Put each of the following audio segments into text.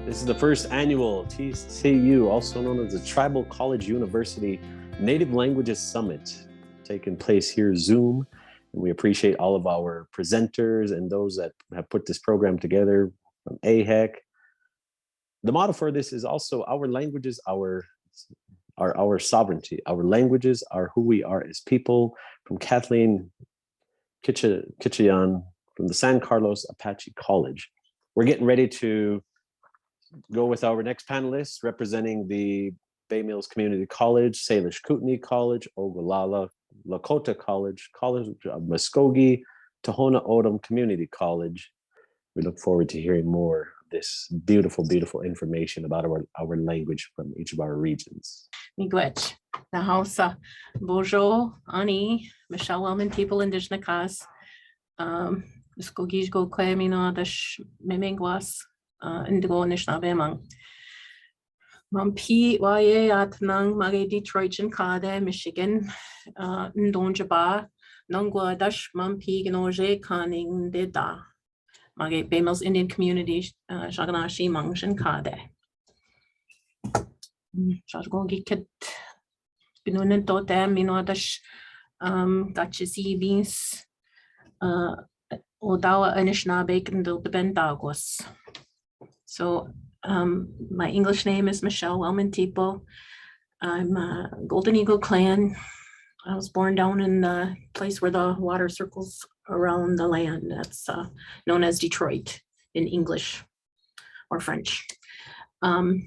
This is the first annual TCU, also known as the Tribal College University Native Languages Summit, taking place here Zoom. And we appreciate all of our presenters and those that have put this program together from AHEC. The motto for this is also our languages, our sovereignty. Our languages are who we are as people, from Kathleen Kitchayan from the San Carlos Apache College. We're getting ready to go with our next panelists representing the Bay Mills Community College, Salish Kootenai College, Oglala, Lakota College, College of Muskogee, Tohono O'odham Community College. We look forward to hearing more of this beautiful, beautiful information about our language from each of our regions. Miigwech, the Hausa, Bojo, Ani, Michelle Wellman, people Indigenous, Muskogee go Klemino, the Memengwas, Indigo Anishinaabemon. Mampi Waye Atnang Mage Detroit and Kade, Michigan, Ndonjaba, Nongwa Dash Mampi Gnoje Kaning de Da. Mage Bay Mills Indian Community, Shaganashi Mangshan Kade. Shashgongi Kit Binunin Totem, Minodash Gachisi Beans, Odawa Anishinaabe and the Bendagos. So my English name is Michelle Wellman Tipo. I'm a Golden Eagle Clan. I was born down in the place where the water circles around the land. That's known as Detroit in English or French. And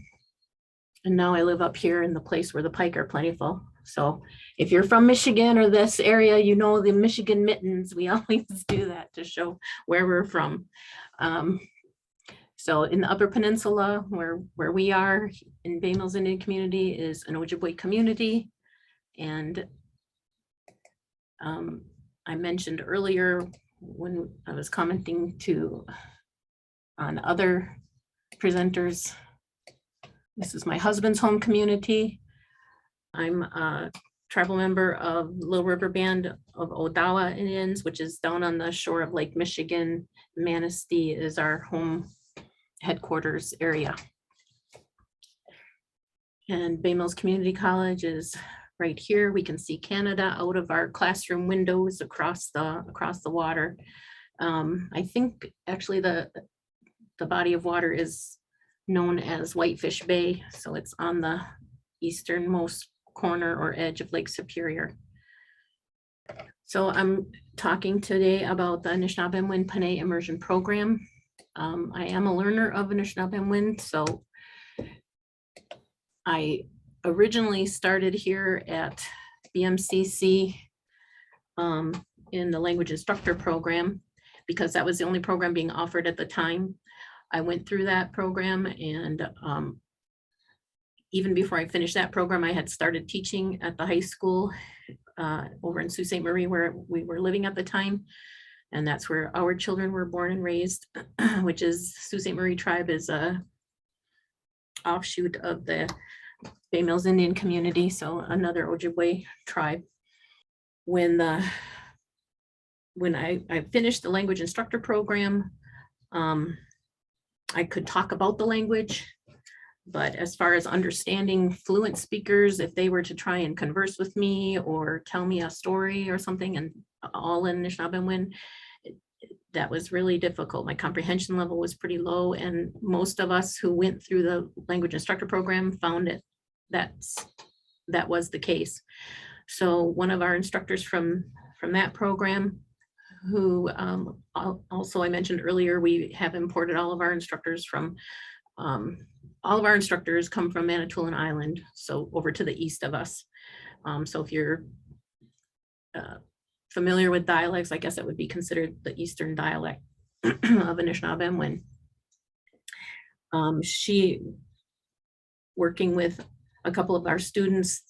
now I live up here in the place where the pike are plentiful. So if you're from Michigan or this area, you know the Michigan mittens. We always do that to show where we're from. So in the Upper Peninsula, where we are in Bay Mills Indian community is an Ojibwe community. And I mentioned earlier when I was commenting on other presenters, this is my husband's home community. I'm a tribal member of Little River Band of Odawa Indians, which is down on the shore of Lake Michigan. Manistee is our home headquarters area. And Bay Mills Community College is right here. We can see Canada out of our classroom windows across the water. I think actually the body of water is known as Whitefish Bay. So it's on the easternmost corner or edge of Lake Superior. So I'm talking today about the Anishinaabemon Pane Immersion program. I am a learner of Anishinaabemon, so I originally started here at BMCC in the language instructor program because that was the only program being offered at the time. I went through that program, and even before I finished that program, I had started teaching at the high school over in Sault Ste. Marie, where we were living at the time. And that's where our children were born and raised, which is Sault Ste. Marie tribe is a offshoot of the Bay Mills Indian community, so another Ojibwe tribe. When I finished the language instructor program, I could talk about the language, but as far as understanding fluent speakers, if they were to try and converse with me or tell me a story or something, and all in Anishinaabemon, that was really difficult. My comprehension level was pretty low, and most of us who went through the language instructor program found it that was the case. So one of our instructors from that program, who also I mentioned earlier, we have imported all of our instructors from all of our instructors come from Manitoulin Island, so over to the east of us. So if you're familiar with dialects, I guess it would be considered the Eastern dialect of Anishinaabemon. She, working with a couple of our students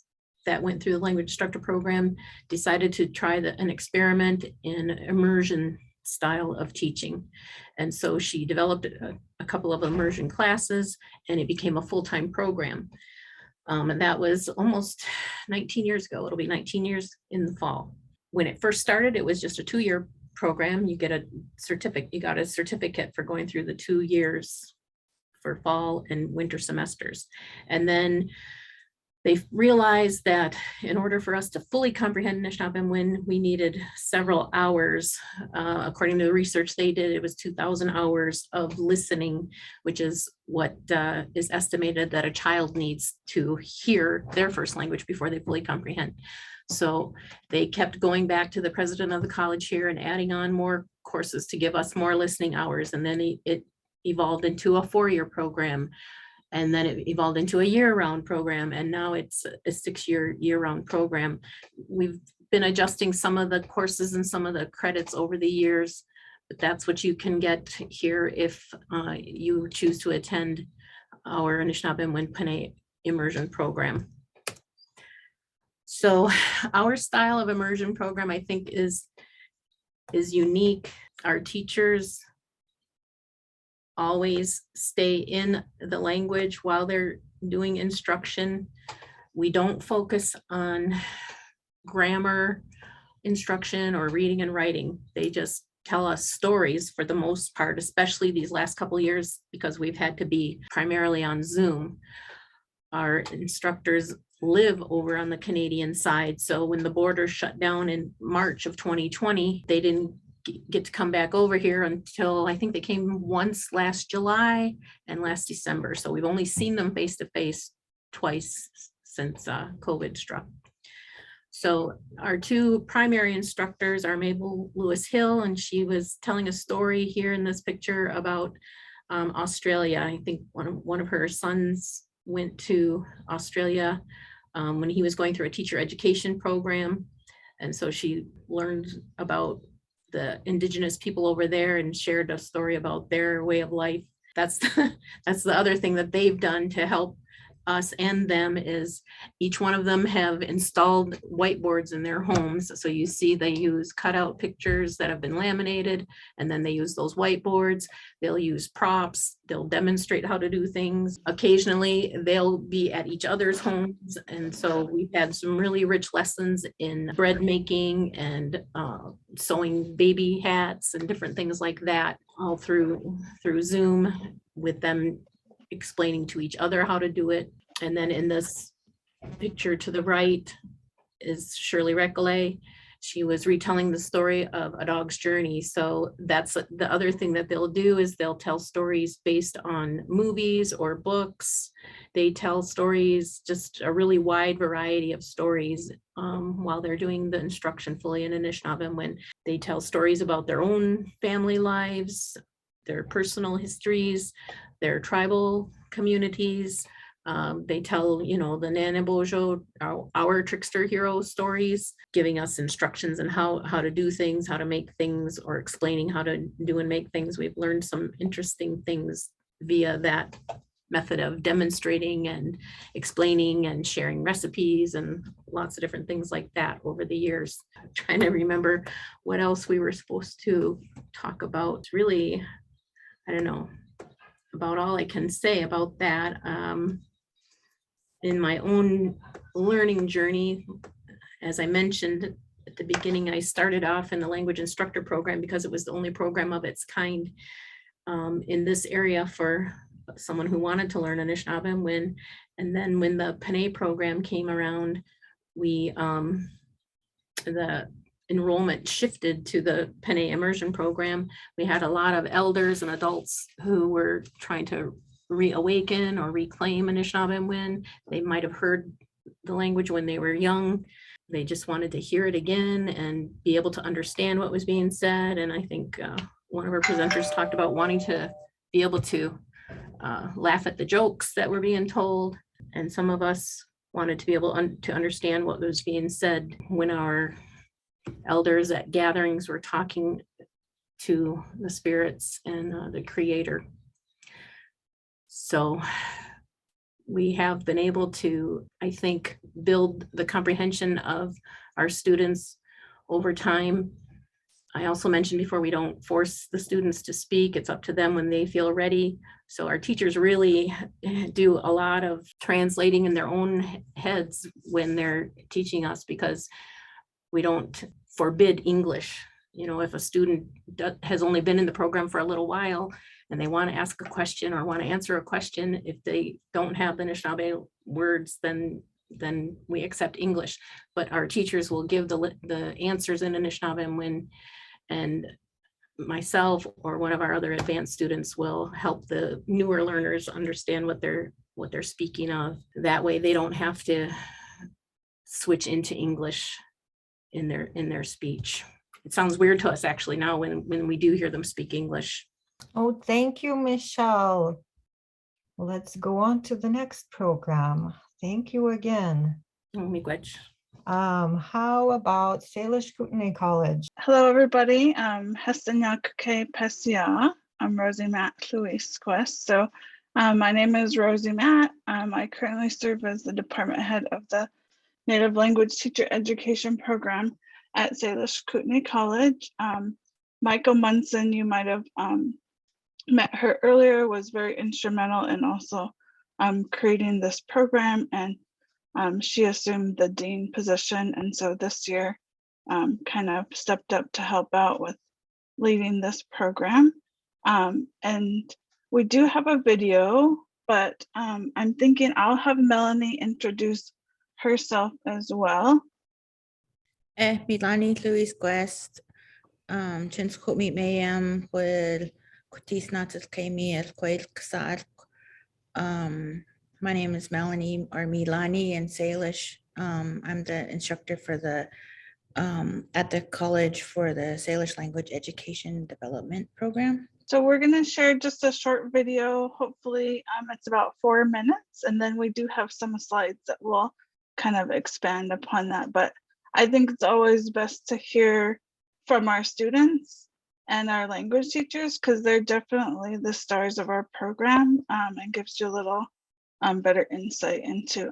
that went through the language instructor program, decided to try an experiment in immersion style of teaching. And so she developed a couple of immersion classes, and it became a full-time program. And that was almost 19 years ago. It'll be 19 years in the fall. When it first started, it was just a 2-year program. You get a certificate. You got a certificate for going through the 2 years for fall and winter semesters. And then they realized that in order for us to fully comprehend Anishinaabemon, we needed several hours. According to the research they did, it was 2,000 hours of listening, which is what is estimated that a child needs to hear their first language before they fully comprehend. So they kept going back to the president of the college here and adding on more courses to give us more listening hours. And then it evolved into a 4-year program. And then it evolved into a year-round program, and now it's a 6-year year-round program. We've been adjusting some of the courses and some of the credits over the years, but that's what you can get here if you choose to attend our Anishinaabemon Pane Immersion program. So our style of immersion program, I think, is unique. Our teachers always stay in the language while they're doing instruction. We don't focus on grammar instruction or reading and writing. They just tell us stories for the most part, especially these last couple of years, because we've had to be primarily on Zoom. Our instructors live over on the Canadian side. So when the border shut down in March of 2020, they didn't get to come back over here until I think they came once last July and last December. So we've only seen them face to face twice since COVID struck. So our 2 primary instructors are Mabel Lewis Hill, and she was telling a story here in this picture about Australia. I think one of her sons went to Australia when he was going through a teacher education program. And so she learned about the indigenous people over there and shared a story about their way of life. That's the other thing that they've done to help us and them is each one of them have installed whiteboards in their homes. So you see they use cutout pictures that have been laminated, and then they use those whiteboards. They'll use props. They'll demonstrate how to do things. Occasionally they'll be at each other's homes. And so we've had some really rich lessons in bread making and sewing baby hats and different things like that, all through Zoom, with them explaining to each other how to do it. And then in this picture to the right is Shirley Recollet. She was retelling the story of A Dog's Journey. So that's the other thing that they'll do is they'll tell stories based on movies or books. They tell stories, just a really wide variety of stories while they're doing the instruction fully in Anishinaabemon. They tell stories about their own family lives, their personal histories, their tribal communities. They tell, the Nanabojo, our trickster hero stories, giving us instructions on how to do things, how to make things, or explaining how to do and make things. We've learned some interesting things via that method of demonstrating and explaining and sharing recipes and lots of different things like that over the years. I'm trying to remember what else we were supposed to talk about. Really, I don't know, about all I can say about that. In my own learning journey, as I mentioned at the beginning, I started off in the language instructor program because it was the only program of its kind in this area for someone who wanted to learn Anishinaabemon. And then when the Pane program came around, the enrollment shifted to the Pane Immersion program. We had a lot of elders and adults who were trying to reawaken or reclaim Anishinaabemon. They might have heard the language when they were young. They just wanted to hear it again and be able to understand what was being said. And I think one of our presenters talked about wanting to be able to laugh at the jokes that were being told. And some of us wanted to be able to understand what was being said when our elders at gatherings were talking to the spirits and the creator. So we have been able to, I think, build the comprehension of our students over time. I also mentioned before, we don't force the students to speak. It's up to them when they feel ready. So our teachers really do a lot of translating in their own heads when they're teaching us, because we don't forbid English. If a student has only been in the program for a little while and they want to ask a question or want to answer a question, if they don't have the Anishinaabe words, then we accept English. But our teachers will give the answers in Anishinaabemon, and myself or one of our other advanced students will help the newer learners understand what they're speaking of. That way they don't have to switch into English in their speech. It sounds weird to us actually now when we do hear them speak English. Oh, thank you, Michelle. Let's go on to the next program. Thank you again. Miigwech. How about Salish Kootenai College? Hello, everybody. Hestanyakuke Pesia. I'm Rosie Matt Louise Quest. So my name is Rosie Matt. I currently serve as the department head of the Native Language Teacher Education Program at Salish Kootenai College. Michael Munson, you might have met her earlier, was very instrumental in also creating this program, and she assumed the dean position, and so this year kind of stepped up to help out with leading this program. And we do have a video, but I'm thinking I'll have Melanie introduce herself as well. Milani Louise Quest, Chins Kumi Mayam, will Kutis Natas Kami El Quail Ksar. My name is Melanie or Milani in Salish. I'm the instructor for the at the college for the Salish Language Education Development Program. So we're going to share just a short video. Hopefully it's about 4 minutes, and then we do have some slides that will kind of expand upon that. But I think it's always best to hear from our students and our language teachers, because they're definitely the stars of our program, and gives you a little better insight into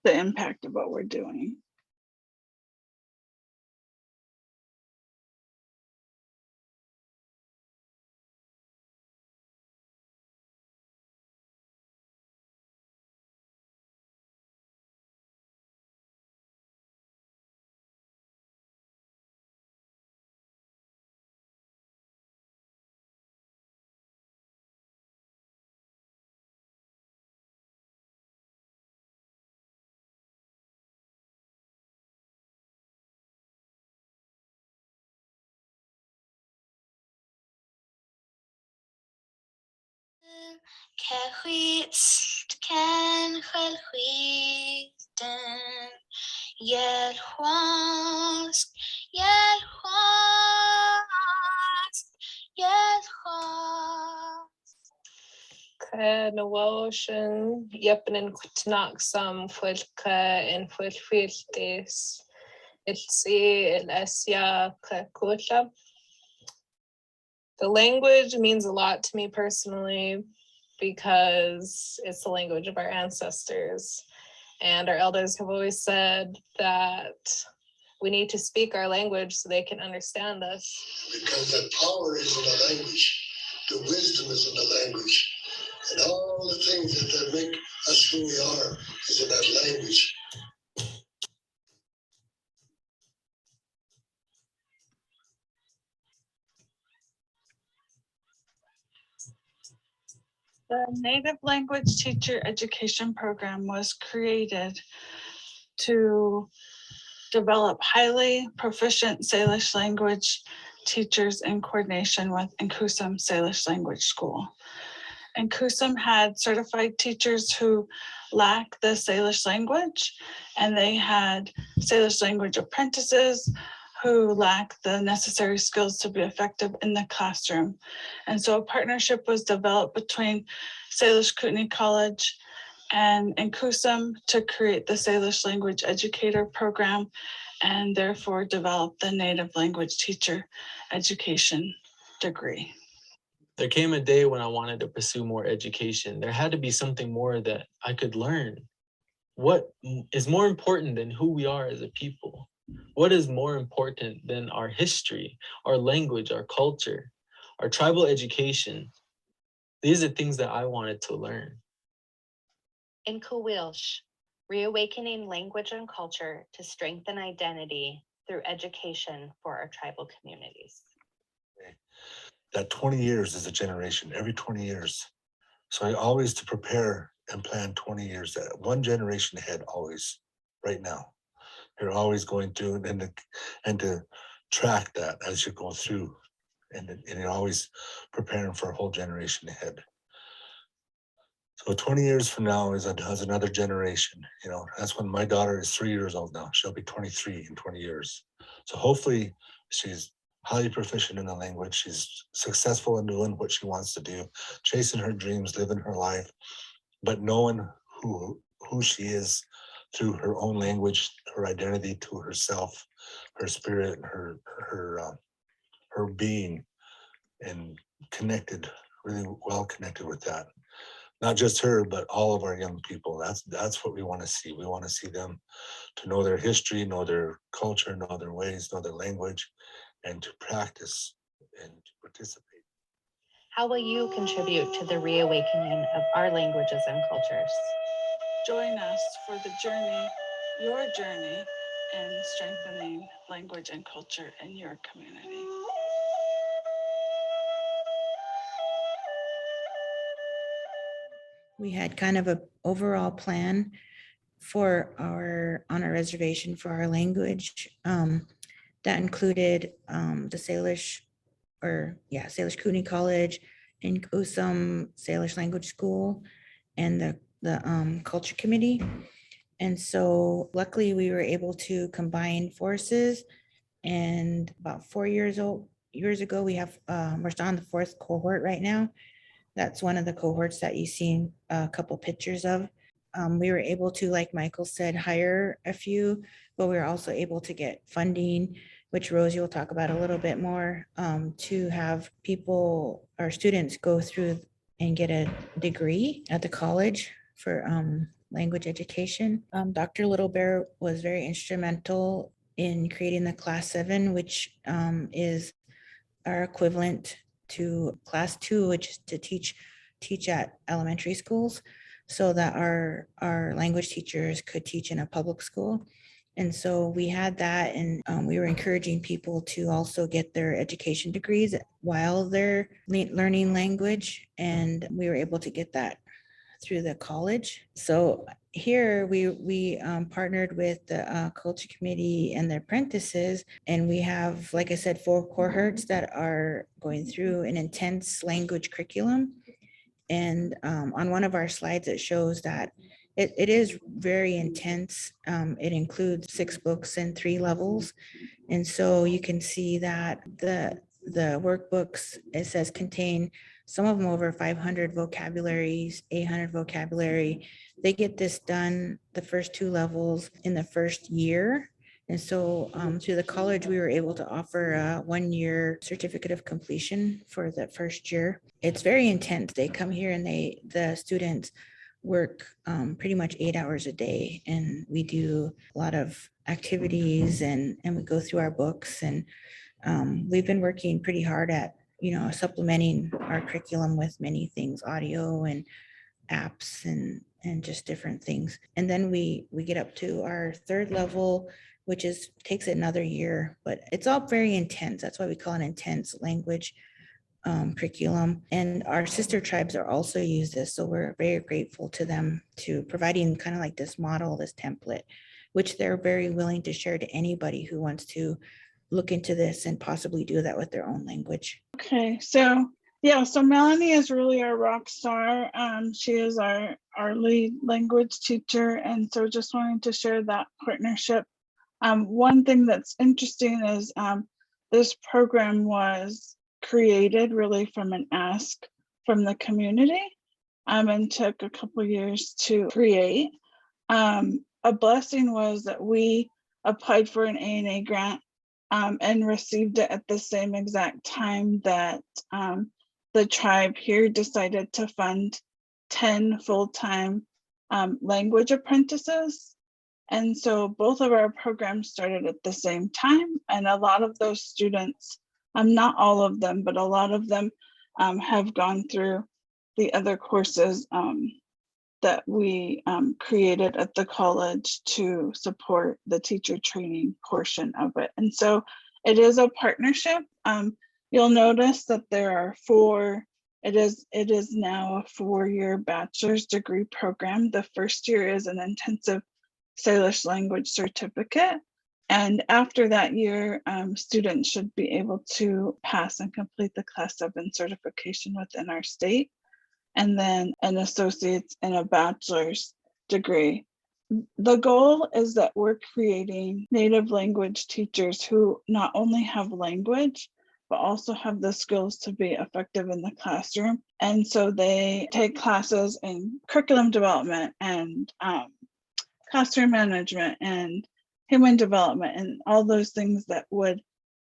the impact of what we're doing. Nawoshin Yepenin Kutnaksam Fulka and Fulfiltis Itsi Esia Kakutla. The language means a lot to me personally because it's the language of our ancestors. And our elders have always said that we need to speak our language so they can understand us. Because the power is in the language, the wisdom is in the language, and all the things that make us who we are is in that language. The Native Language Teacher Education Program was created to develop highly proficient Salish language teachers in coordination with Inkusum Salish Language School. Inkusum had certified teachers who lack the Salish language, and they had Salish language apprentices who lack the necessary skills to be effective in the classroom. And so a partnership was developed between Salish Kootenai College and Inkusum to create the Salish Language Educator Program, and therefore develop the Native Language Teacher Education degree. There came a day when I wanted to pursue more education. There had to be something more that I could learn. What is more important than who we are as a people? What is more important than our history, our language, our culture, our tribal education? These are things that I wanted to learn. In Kuwilsh, reawakening language and culture to strengthen identity through education for our tribal communities. That 20 years is a generation, every 20 years. So I always to prepare and plan 20 years, one generation ahead, always, right now. You're always going through and to track that as you go through, and you're always preparing for a whole generation ahead. So 20 years from now is another generation. You know, that's when my daughter is 3 years old now. She'll be 23 in 20 years. So hopefully she's highly proficient in the language. She's successful in doing what she wants to do, chasing her dreams, living her life, but knowing who she is through her own language, her identity to herself, her spirit, her being, and connected, really well connected with that. Not just her, but all of our young people. That's what we want to see. We want to see them to know their history, know their culture, know their ways, know their language, and to practice and to participate. How will you contribute to the reawakening of our languages and cultures? Join us for the journey, your journey, in strengthening language and culture in your community. We had kind of an overall plan for on our reservation for our language. That included the Salish Cooney College and Usum Salish Language School and the Culture Committee. And so luckily we were able to combine forces, and about 4 years ago, we're still on the 4th cohort right now. That's one of the cohorts that you've seen a couple pictures of. We were able to, like Michael said, hire a few, but we were also able to get funding, which Rosie will talk about a little bit more, to have people, our students, go through and get a degree at the college for language education. Dr. Little Bear was very instrumental in creating the Class 7, which is our equivalent to Class 2, which is to teach at elementary schools, so that our language teachers could teach in a public school. And so we had that, and we were encouraging people to also get their education degrees while they're learning language, and we were able to get that through the college. So here we partnered with the Culture Committee and the apprentices, and we have, like I said, 4 cohorts that are going through an intense language curriculum. And on one of our slides, it shows that it is very intense. It includes 6 books and 3 levels. And so you can see that the workbooks, it says, contain some of them over 500 vocabularies, 800 vocabulary. They get this done, the first 2 levels, in the first year. And so through the college, we were able to offer a 1-year certificate of completion for the first year. It's very intense. They come here and the students work pretty much 8 hours a day, and we do a lot of activities and we go through our books, and we've been working pretty hard at supplementing our curriculum with many things, audio and apps and just different things. And then we get up to our 3rd level, which takes another year, but it's all very intense. That's why we call it intense language curriculum. And our sister tribes are also use this. So we're very grateful to them to providing kind of like this model, this template, which they're very willing to share to anybody who wants to look into this and possibly do that with their own language. Okay, so Melanie is really our rock star. She is our lead language teacher, and so just wanting to share that partnership. One thing that's interesting is this program was created really from an ask from the community, and took a couple years to create. A blessing was that we applied for an A&A grant and received it at the same exact time that the tribe here decided to fund 10 full-time language apprentices. And so both of our programs started at the same time, and a lot of those students, not all of them, but a lot of them have gone through the other courses that we created at the college to support the teacher training portion of it. And so it is a partnership. You'll notice that there are it is now a 4-year bachelor's degree program. The first year is an intensive Salish language certificate. And after that year, students should be able to pass and complete the Class 7 certification within our state, and then an associate's and a bachelor's degree. The goal is that we're creating native language teachers who not only have language, but also have the skills to be effective in the classroom. And so they take classes in curriculum development and classroom management and human development and all those things that would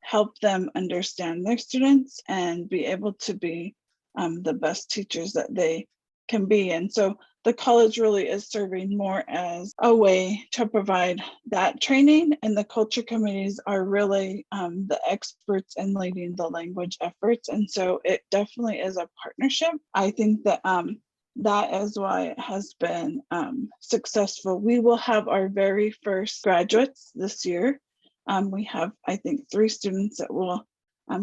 help them understand their students and be able to be the best teachers that they can be. And so the college really is serving more as a way to provide that training, and the culture committees are really the experts in leading the language efforts. And so it definitely is a partnership. I think that that is why it has been successful. We will have our very first graduates this year. We have, I think, 3 students that will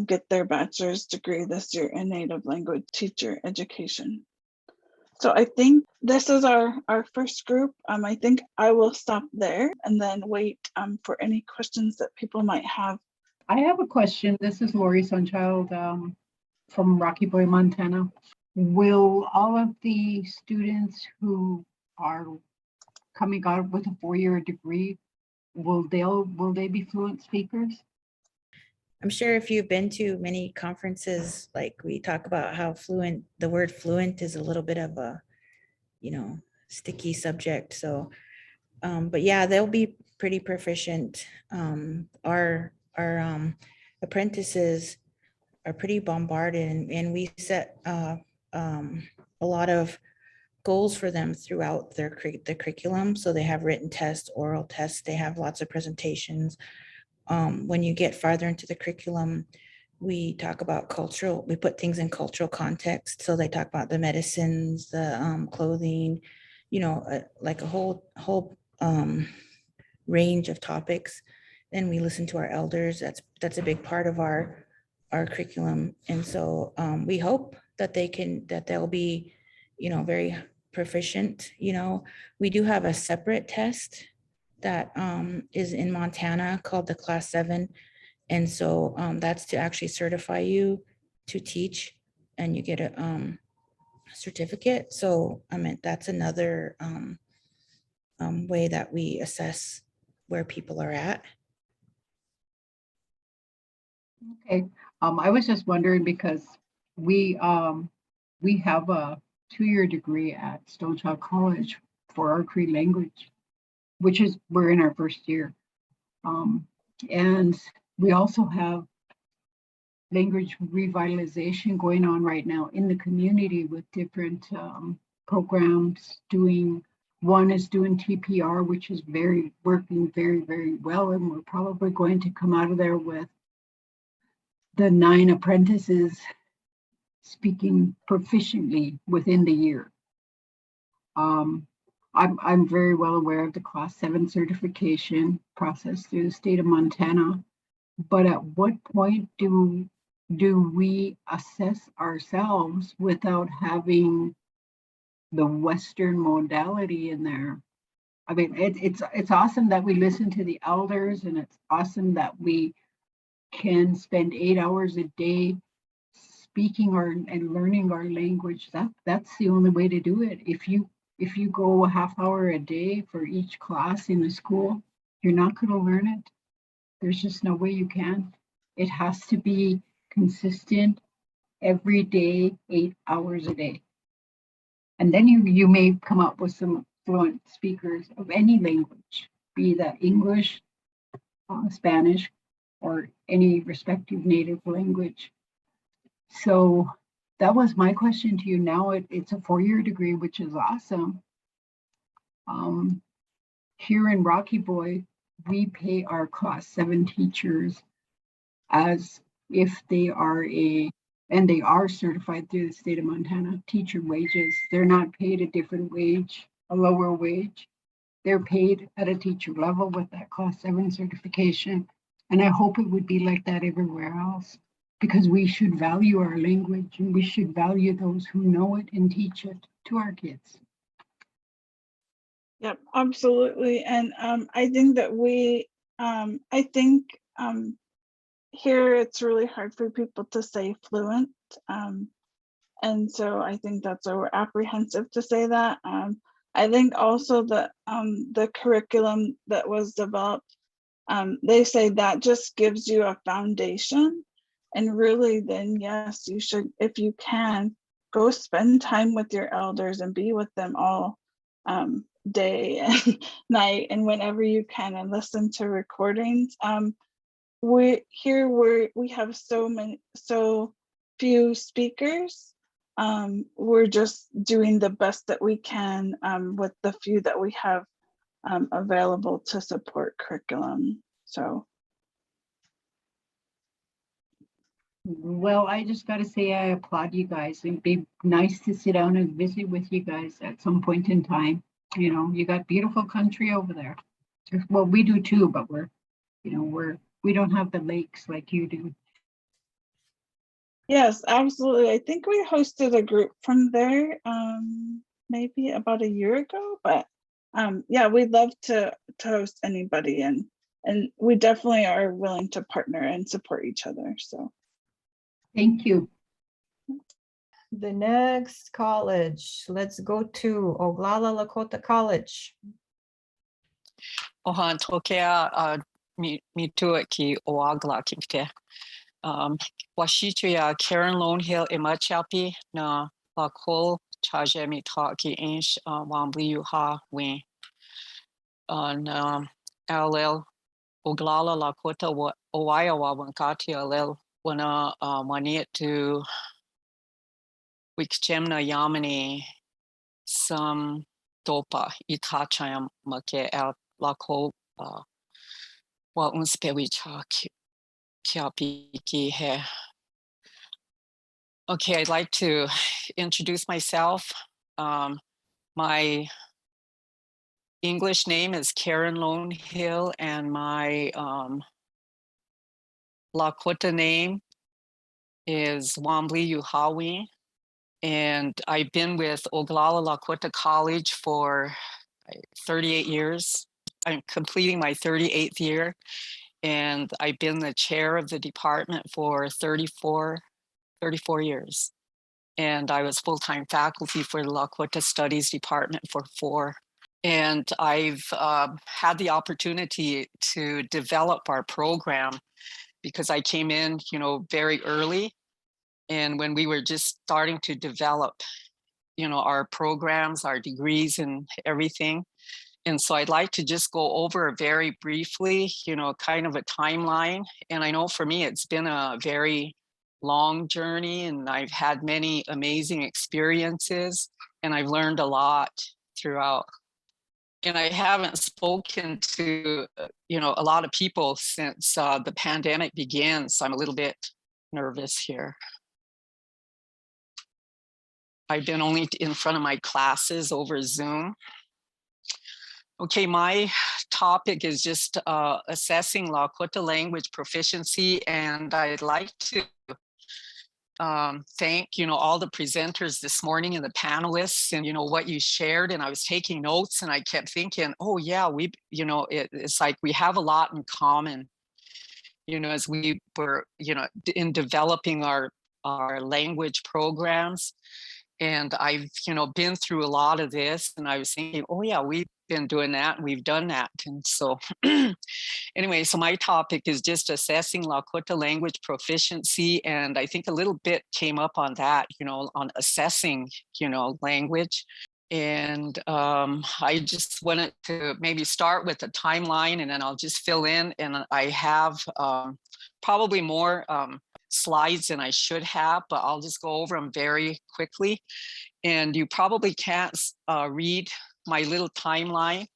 get their bachelor's degree this year in native language teacher education. So I think this is our first group. I think I will stop there and then wait for any questions that people might have. I have a question. This is Lori Sunchild from Rocky Boy, Montana. Will all of the students who are coming out with a 4-year degree, will they be fluent speakers? I'm sure if you've been to many conferences, like we talk about how the word fluent is a little bit of a, sticky subject. So, but yeah, they'll be pretty proficient. Our apprentices are pretty bombarded, and we set a lot of goals for them throughout the curriculum. So they have written tests, oral tests, they have lots of presentations. When you get farther into the curriculum, we talk about we put things in cultural context. So they talk about the medicines, the clothing, like a whole range of topics. Then we listen to our elders. That's a big part of our curriculum. And so we hope that they'll be, very proficient. We do have a separate test that is in Montana called the Class 7. And so that's to actually certify you to teach, and you get a certificate. So that's another way that we assess where people are at. Okay, I was just wondering because we have a 2-year degree at Stone Child College for our Cree language, which is we're in our first year, and we also have language revitalization going on right now in the community with different programs. One is doing TPR, which is working very, very well, and we're probably going to come out of there with the 9 apprentices speaking proficiently within the year. I'm very well aware of the Class 7 certification process through the state of Montana, but at what point do we assess ourselves without having the Western modality in there? I mean, it's awesome that we listen to the elders, and it's awesome that we can spend 8 hours a day speaking and learning our language. That's the only way to do it. If you go a half hour a day for each class in the school, you're not going to learn it. There's just no way you can. It has to be consistent every day, 8 hours a day. And then you may come up with some fluent speakers of any language, be that English, Spanish, or any respective native language. So that was my question to you. Now it's a 4-year degree, which is awesome. Here in Rocky Boy, we pay our Class 7 teachers as if they are a and they are certified through the state of Montana, teacher wages. They're not paid a different wage, a lower wage. They're paid at a teacher level with that Class 7 certification. And I hope it would be like that everywhere else, because we should value our language and we should value those who know it and teach it to our kids. Yep, absolutely. And I think that here it's really hard for people to say fluent. And so I think that's why we're apprehensive to say that. I think also that the curriculum that was developed, they say that just gives you a foundation. And really then, yes, you should, if you can, go spend time with your elders and be with them all day and night and whenever you can, and listen to recordings. We have so few speakers. We're just doing the best that we can with the few that we have available to support curriculum. So. Well, I just got to say, I applaud you guys. It'd be nice to sit down and visit with you guys at some point in time. You know, you got beautiful country over there. Well, we do too, but we don't have the lakes like you do. Yes, absolutely. I think we hosted a group from there maybe about a year ago, but yeah, we'd love to host anybody, and we definitely are willing to partner and support each other. So thank you. The next college, let's go to Oglala Lakota College. Ohan tokea mitua ki Oglala kifte. Washichuya Karen Lone Hill Imachapi na Lakol Chaje mi ta ki inch Wambli ha win. On LL Oglala Lakota Owayawa Wankati LL wana waniet to Wikchemna Yamani some topa itachayam make out Lako wa unspewicha kiapiki he. Okay, I'd like to introduce myself. My English name is Karen Lone Hill, and my Lakota name is Wambli Uhawi. And I've been with Oglala Lakota College for 38 years. I'm completing my 38th year, and I've been the chair of the department for 34 years. And I was full-time faculty for the Lakota Studies department for 4. And I've had the opportunity to develop our program because I came in, very early. And when we were just starting to develop, our programs, our degrees and everything. And so I'd like to just go over very briefly, kind of a timeline. And I know for me, it's been a very long journey, and I've had many amazing experiences, and I've learned a lot throughout. And I haven't spoken to, a lot of people since the pandemic began, so I'm a little bit nervous here. I've been only in front of my classes over Zoom. Okay, my topic is just assessing Lakota language proficiency, and I'd like to thank all the presenters this morning and the panelists, and what you shared. And I was taking notes, and I kept thinking, oh yeah, it's like we have a lot in common, as we were in developing our language programs. And I've been through a lot of this, and I was thinking, oh yeah, we've been doing that and we've done that. And so anyway, so my topic is just assessing Lakota language proficiency, and I think a little bit came up on that, on assessing language. And I just wanted to maybe start with a timeline, and then I'll just fill in. And I have probably more slides than I should have, but I'll just go over them very quickly. And you probably can't read my little timeline,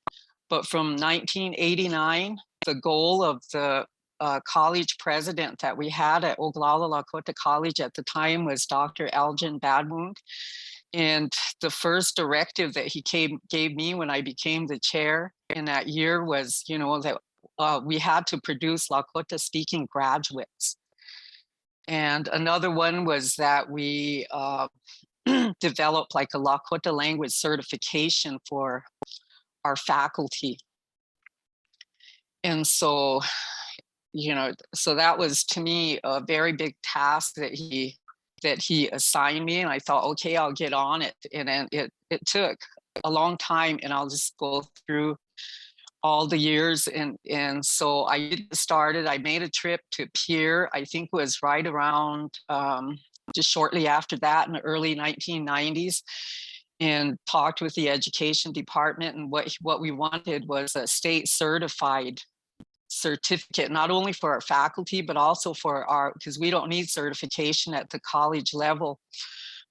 but from 1989, the goal of the college president that we had at Oglala Lakota College at the time was Dr. Elgin Badmoon. And the first directive that he gave me when I became the chair in that year was, that we had to produce Lakota speaking graduates. And another one was that we developed like a Lakota language certification for our faculty. And so, so that was to me a very big task that he assigned me, and I thought, okay, I'll get on it. And then it took a long time, and I'll just go through all the years. And so I started, I made a trip to Pierre, I think it was right around just shortly after that in the early 1990s, and talked with the education department. And what we wanted was a state certified certificate, not only for our faculty, but also for because we don't need certification at the college level,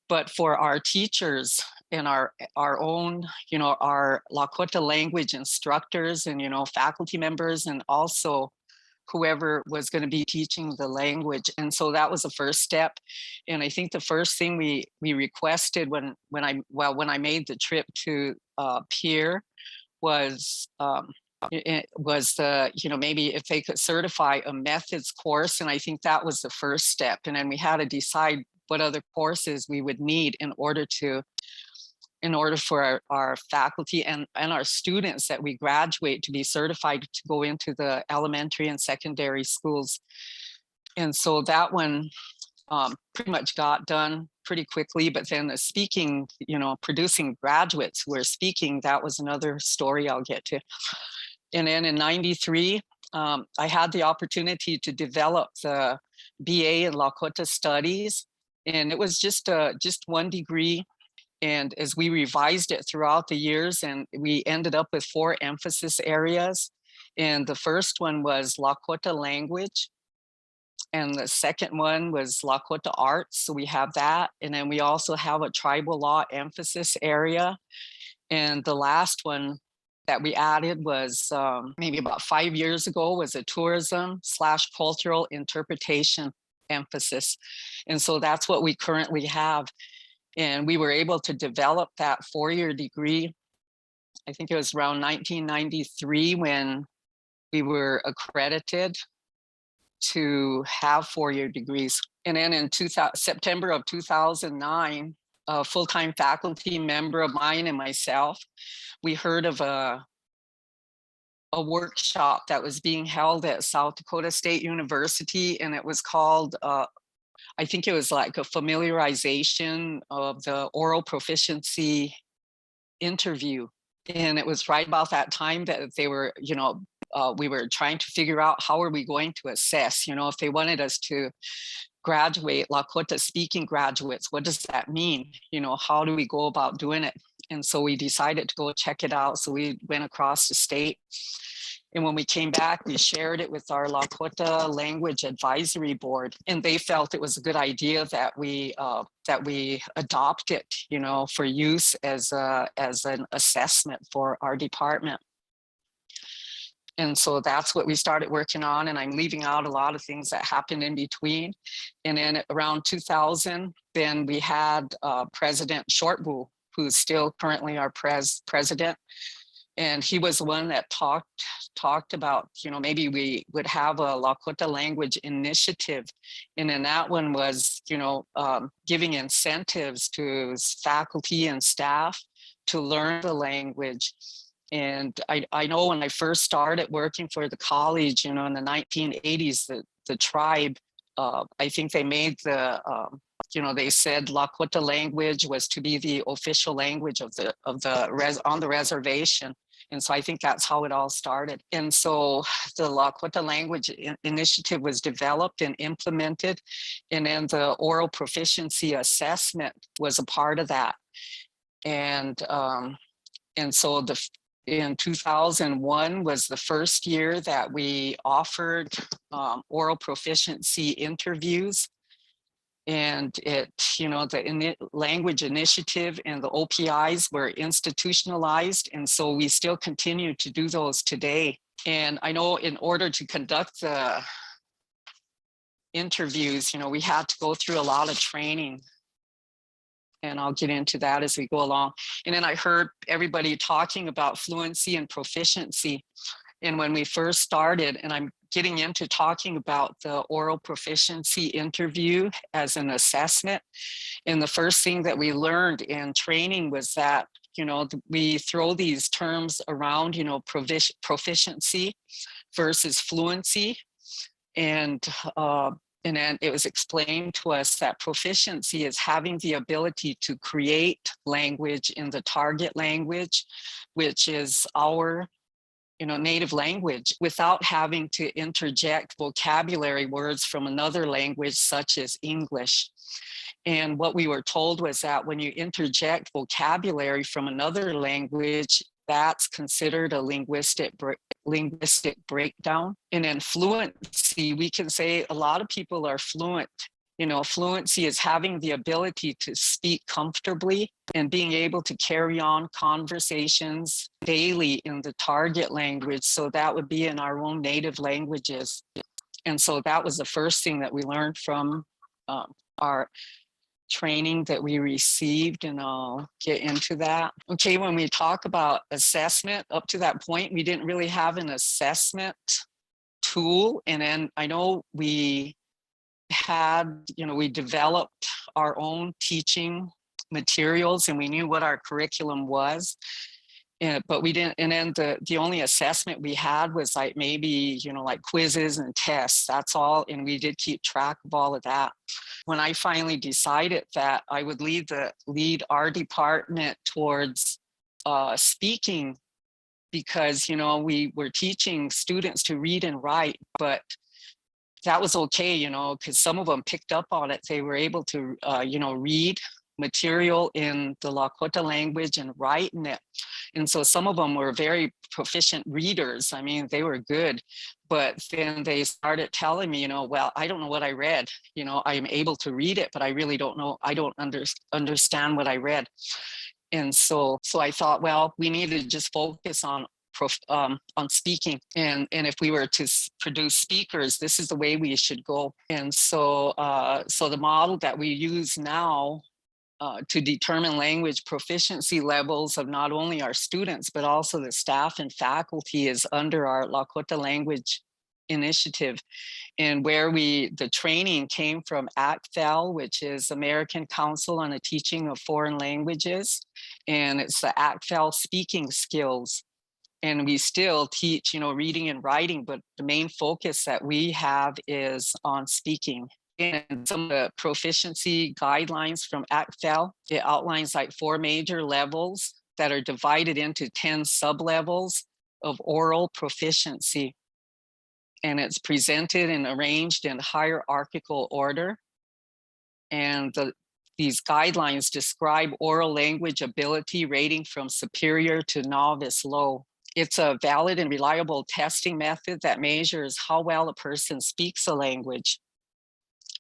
but for our teachers and our own, our Lakota language instructors and, faculty members, and also whoever was going to be teaching the language. And so that was the first step. And I think the first thing we requested when I made the trip to Pierre was it was the, maybe if they could certify a methods course. And I think that was the first step. And then we had to decide what other courses we would need in order for our faculty and our students that we graduate to be certified to go into the elementary and secondary schools. And so that one pretty much got done pretty quickly. But then the speaking, producing graduates who are speaking, that was another story I'll get to. And then in 93, I had the opportunity to develop the BA in Lakota Studies. And it was just one degree. And as we revised it throughout the years, and we ended up with 4 emphasis areas. And the first one was Lakota language. And the second one was Lakota arts. So we have that. And then we also have a tribal law emphasis area. And the last one that we added was maybe about 5 years ago was a tourism/cultural interpretation emphasis. And so that's what we currently have. And we were able to develop that 4-year degree. I think it was around 1993 when we were accredited to have 4-year degrees. And then in September of 2009, a full-time faculty member of mine and myself, we heard of a workshop that was being held at South Dakota State University, and it was called, I think it was like a familiarization of the oral proficiency interview. And it was right about that time that they were, we were trying to figure out how are we going to assess, if they wanted us to graduate Lakota speaking graduates, what does that mean? How do we go about doing it? And so we decided to go check it out. So we went across the state. And when we came back, we shared it with our Lakota Language Advisory Board, and they felt it was a good idea that we adopt it, for use as an assessment for our department. And so that's what we started working on, and I'm leaving out a lot of things that happened in between. And then around 2000, then we had President Shortbu, who's still currently our president. And he was the one that talked about, maybe we would have a Lakota language initiative. And then that one was, giving incentives to faculty and staff to learn the language. And I know when I first started working for the college, in the 1980s, the tribe, I think they made they said Lakota language was to be the official language on the reservation. And so I think that's how it all started. And so the Lakota language initiative was developed and implemented. And then the oral proficiency assessment was a part of that. And so in 2001 was the first year that we offered oral proficiency interviews. And the language initiative and the OPIs were institutionalized. And so we still continue to do those today. And I know in order to conduct interviews, we had to go through a lot of training. And I'll get into that as we go along. And then I heard everybody talking about fluency and proficiency. And when we first started, and I'm getting into talking about the oral proficiency interview as an assessment. And the first thing that we learned in training was that, we throw these terms around, proficiency versus fluency. And then it was explained to us that proficiency is having the ability to create language in the target language, which is our native language, without having to interject vocabulary words from another language such as English. And what we were told was that when you interject vocabulary from another language, that's considered a linguistic breakdown. And in fluency, we can say a lot of people are fluent. Fluency is having the ability to speak comfortably and being able to carry on conversations daily in the target language. So that would be in our own native languages. And so that was the first thing that we learned from our training that we received, and I'll get into that. Okay, when we talk about assessment, up to that point, we didn't really have an assessment tool. And then I know we had, we developed our own teaching materials and we knew what our curriculum was. But we didn't, and then the only assessment we had was like maybe, like quizzes and tests, that's all. And we did keep track of all of that. When I finally decided that I would lead our department towards speaking, because, we were teaching students to read and write, but that was okay, because some of them picked up on it. They were able to, read material in the Lakota language and write in it. And so some of them were very proficient readers. I mean, they were good, but then they started telling me, well, I don't know what I read. I'm able to read it, but I really don't know. I don't understand what I read. And so I thought, well, we need to just focus on speaking, and if we were to produce speakers, this is the way we should go. And so the model that we use now to determine language proficiency levels of not only our students, but also the staff and faculty is under our Lakota Language Initiative, and where the training came from ACFEL, which is American Council on the Teaching of Foreign Languages, and it's the ACFEL speaking skills. And we still teach, reading and writing, but the main focus that we have is on speaking. And some of the proficiency guidelines from ACFEL, it outlines like 4 major levels that are divided into 10 sub-levels of oral proficiency. And it's presented and arranged in hierarchical order. And these guidelines describe oral language ability rating from superior to novice low. It's a valid and reliable testing method that measures how well a person speaks a language.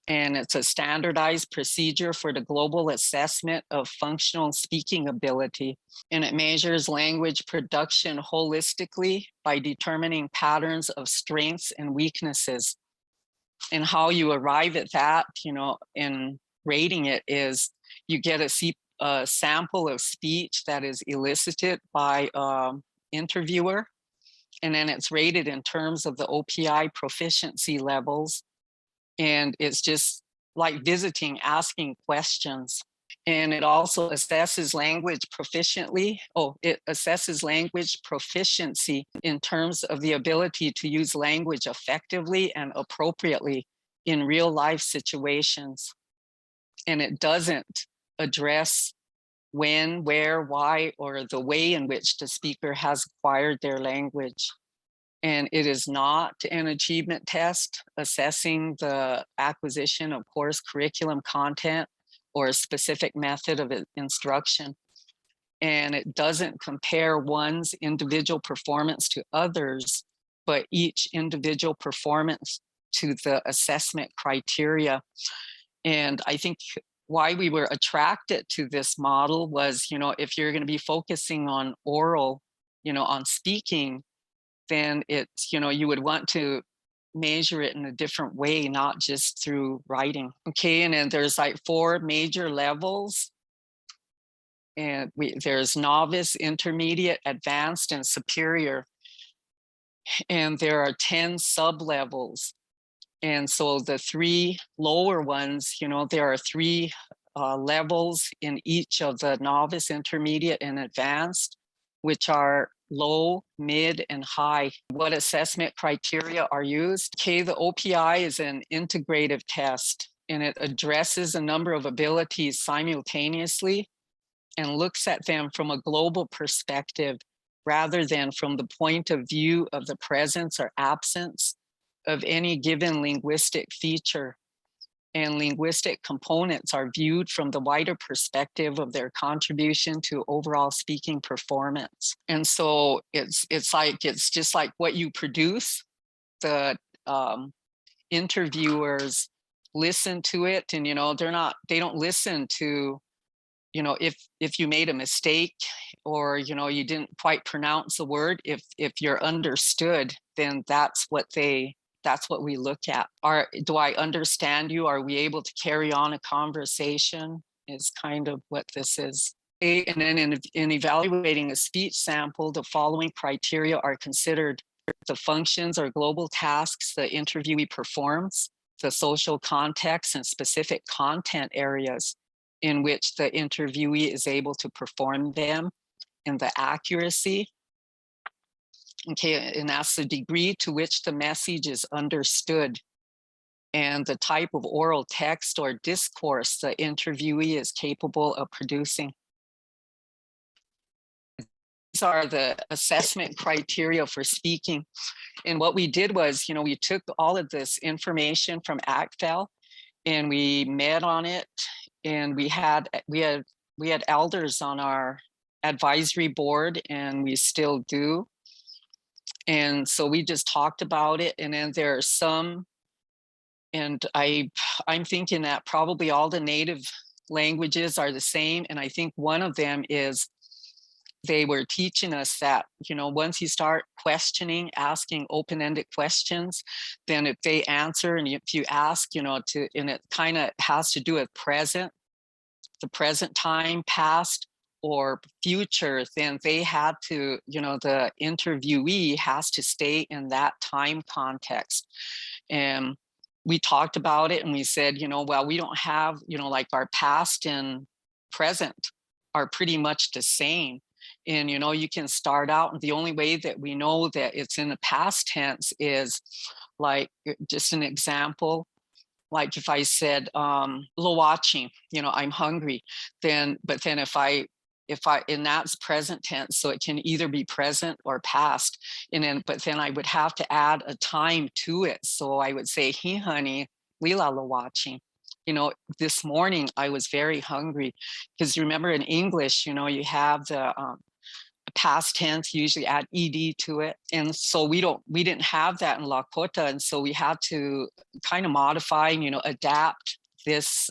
And it's a standardized procedure for the global assessment of functional speaking ability. And it measures language production holistically by determining patterns of strengths and weaknesses. And how you arrive at that, in rating it is you get a sample of speech that is elicited by interviewer, and then it's rated in terms of the OPI proficiency levels. And it's just like visiting, asking questions. And it also assesses language proficiently. It assesses language proficiency in terms of the ability to use language effectively and appropriately in real life situations. And it doesn't address when, where, why, or the way in which the speaker has acquired their language. And it is not an achievement test assessing the acquisition of course curriculum content or a specific method of instruction. And it doesn't compare one's individual performance to others, but each individual performance to the assessment criteria. And I think why we were attracted to this model was, if you're going to be focusing on oral, on speaking, then it's, you would want to measure it in a different way, not just through writing. Okay, and then there's like 4 major levels. And there's novice, intermediate, advanced, and superior. And there are 10 sub-levels. And so the 3 lower ones, you know, there are 3 levels in each of the novice, intermediate, and advanced, which are low, mid, and high. What assessment criteria are used? Okay, the OPI is an integrative test, and it addresses a number of abilities simultaneously and looks at them from a global perspective rather than from the point of view of the presence or absence of any given linguistic feature. And linguistic components are viewed from the wider perspective of their contribution to overall speaking performance. And so it's just like what you produce. The interviewers listen to it, and you know, they don't listen to, you know, if you made a mistake or, you know, you didn't quite pronounce a word. If you're understood, then that's what we look at. Do I understand you? Are we able to carry on a conversation? Is kind of what this is. And then in evaluating a speech sample, the following criteria are considered: the functions or global tasks the interviewee performs, the social context and specific content areas in which the interviewee is able to perform them, and the accuracy. Okay, and that's the degree to which the message is understood, and the type of oral text or discourse the interviewee is capable of producing. These are the assessment criteria for speaking. And what we did was, you know, we took all of this information from ACTFL and we met on it, and we had elders on our advisory board, and we still do. And so we just talked about it. And then there are some, and I'm thinking that probably all the native languages are the same. And I think one of them is they were teaching us that, you know, once you start questioning, asking open-ended questions, then if they answer, and if you ask, you know, and it kind of has to do with the present time, past, or future, then they had to, you know, the interviewee has to stay in that time context. And we talked about it and we said, you know, well, we don't have, you know, like our past and present are pretty much the same. And, you know, you can start out, and the only way that we know that it's in the past tense is like, just an example, like if I said, watching, you know, I'm hungry, but then if I, and that's present tense, so it can either be present or past. But then I would have to add a time to it. So I would say, he honey, lila watching. You know, this morning I was very hungry, because remember in English, you know, you have the past tense, usually add ed to it, and so we didn't have that in Lakota, and so we had to kind of modify, you know, adapt this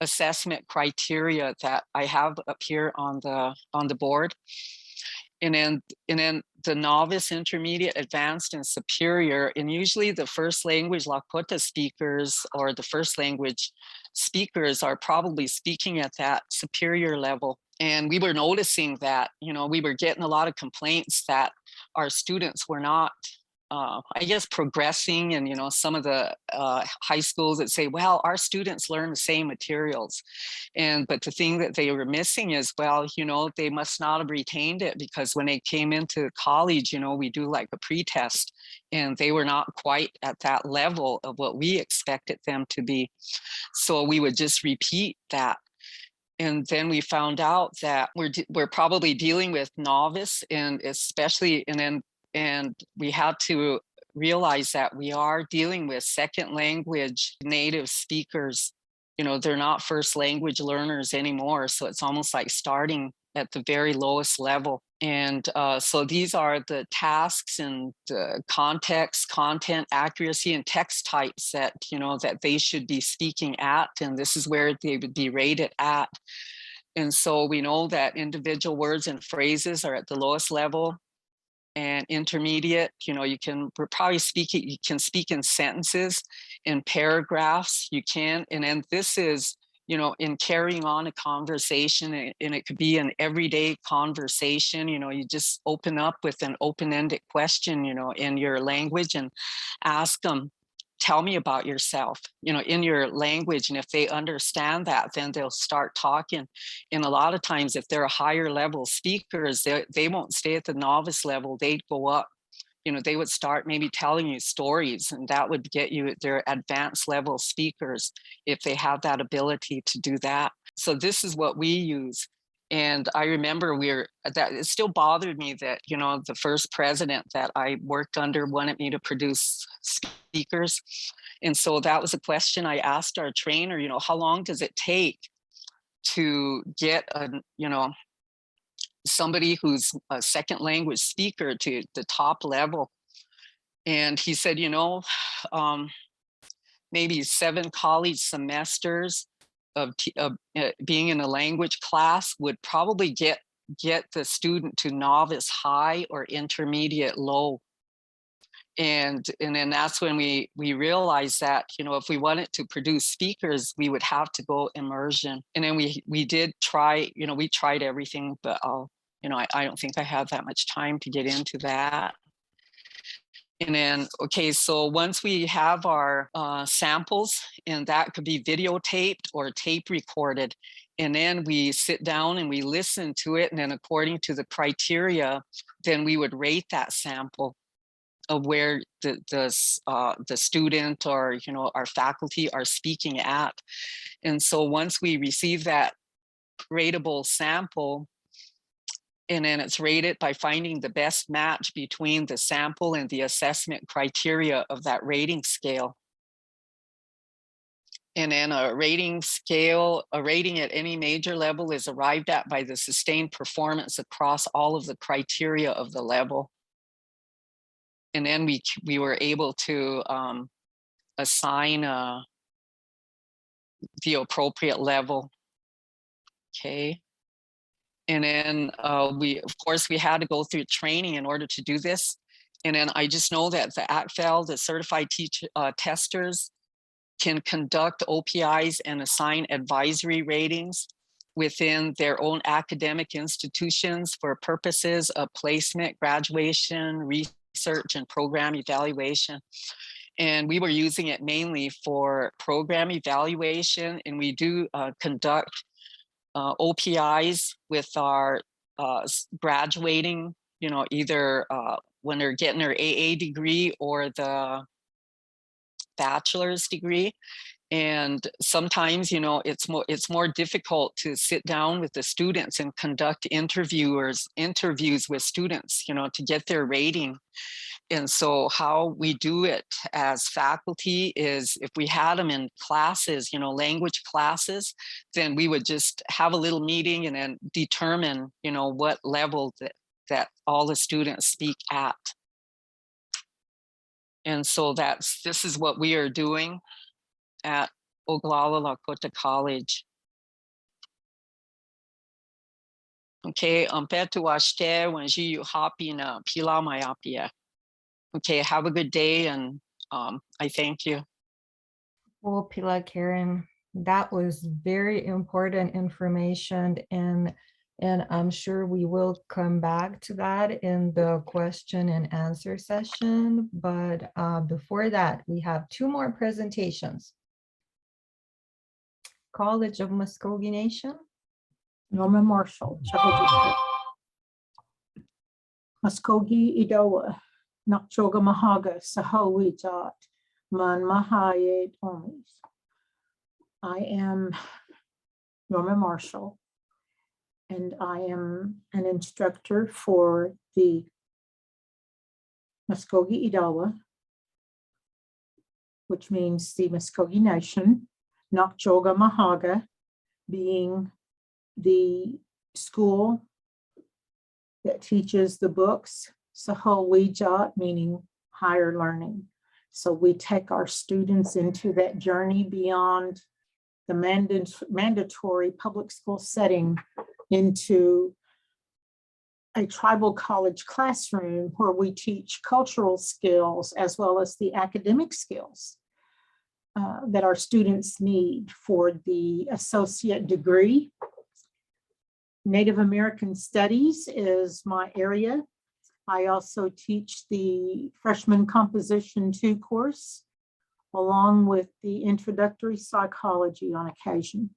assessment criteria that I have up here on the board. And then the novice, intermediate, advanced, and superior, and usually the first language Lakota speakers or the first language speakers are probably speaking at that superior level. And we were noticing that, you know, we were getting a lot of complaints that our students were not, I guess, progressing. And, you know, some of the high schools that say, well, our students learn the same materials. But the thing that they were missing is, well, you know, they must not have retained it, because when they came into college, you know, we do like a pre-test, and they were not quite at that level of what we expected them to be. So we would just repeat that. And then we found out that we're probably dealing with novice, and especially, and we had to realize that we are dealing with second language native speakers. You know, they're not first language learners anymore. So it's almost like starting at the very lowest level. And so these are the tasks and the context, content, accuracy, and text types that, you know, that they should be speaking at. And this is where they would be rated at. And so we know that individual words and phrases are at the lowest level. and intermediate, you can probably speak it, you can speak in sentences, in paragraphs, you can. And then this is, in carrying on a conversation, and it could be an everyday conversation, you just open up with an open-ended question, in your language and ask them, tell me about yourself, in your language. And if they understand that, then they'll start talking. And a lot of times, if they're higher level speakers, they won't stay at the novice level, they'd go up. They would start maybe telling you stories, and that would get you their advanced level speakers if they have that ability to do that. So this is what we use. And I remember that it still bothered me that, the first president that I worked under wanted me to produce speakers. And so that was a question I asked our trainer, how long does it take to get somebody who's a second language speaker to the top level? And he said, maybe 7 college semesters of being in a language class would probably get the student to novice high or intermediate low. And then that's when we realized that, if we wanted to produce speakers, we would have to go immersion. And then we did try, we tried everything, but I don't think I have that much time to get into that. And then, okay, so once we have our samples, and that could be videotaped or tape recorded, and then we sit down and we listen to it, and then according to the criteria, then we would rate that sample of where the student or our faculty are speaking at. And so once we receive that rateable sample, and then it's rated by finding the best match between the sample and the assessment criteria of that rating scale. And then a rating at any major level is arrived at by the sustained performance across all of the criteria of the level. And then we were able to assign the appropriate level. Okay. And then of course, we had to go through training in order to do this. And then I just know that the ACFEL, the certified testers, can conduct OPIs and assign advisory ratings within their own academic institutions for purposes of placement, graduation, research, and program evaluation. And we were using it mainly for program evaluation, and we do conduct OPIs with our graduating, either when they're getting their AA degree or the bachelor's degree. And sometimes, it's more difficult to sit down with the students and conduct interviews with students, to get their rating. And so how we do it as faculty is, if we had them in classes, language classes, then we would just have a little meeting and then determine, what level that all the students speak at. And so this is what we are doing at Oglala Lakota College. Okay, Ampetu Ashte Wanji Happy na Pila Mayapia. Okay, have a good day, and I thank you. Well, Pila Karen, that was very important information, and I'm sure we will come back to that in the question and answer session. But before that, we have 2 more presentations. College of Muskogee Nation. Norman Marshall, Muskogee Idowa, Nakchoga Mahaga, Sahawijat, Man Mahayet Omis. I am Norman Marshall, and I am an instructor for the Muskogee Idowa, which means the Muskogee Nation, Nakchoga Mahaga being the school that teaches the books, Sahawijat meaning higher learning. So we take our students into that journey beyond the mandatory public school setting into a tribal college classroom where we teach cultural skills as well as the academic skills that our students need for the associate degree. Native American Studies is my area. I also teach the Freshman Composition 2 course, along with the Introductory Psychology on occasion.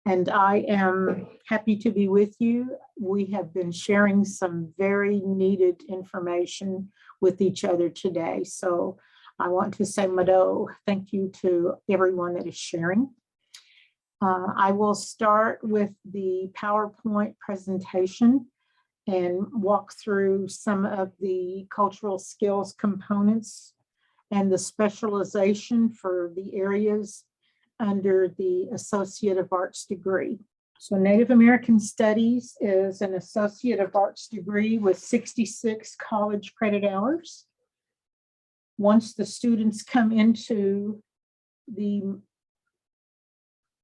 And I am happy to be with you. We have been sharing some very needed information with each other today. So I want to say, Mado, thank you to everyone that is sharing. I will start with the PowerPoint presentation and walk through some of the cultural skills components and the specialization for the areas under the Associate of Arts degree. So Native American Studies is an Associate of Arts degree with 66 college credit hours. Once the students come into the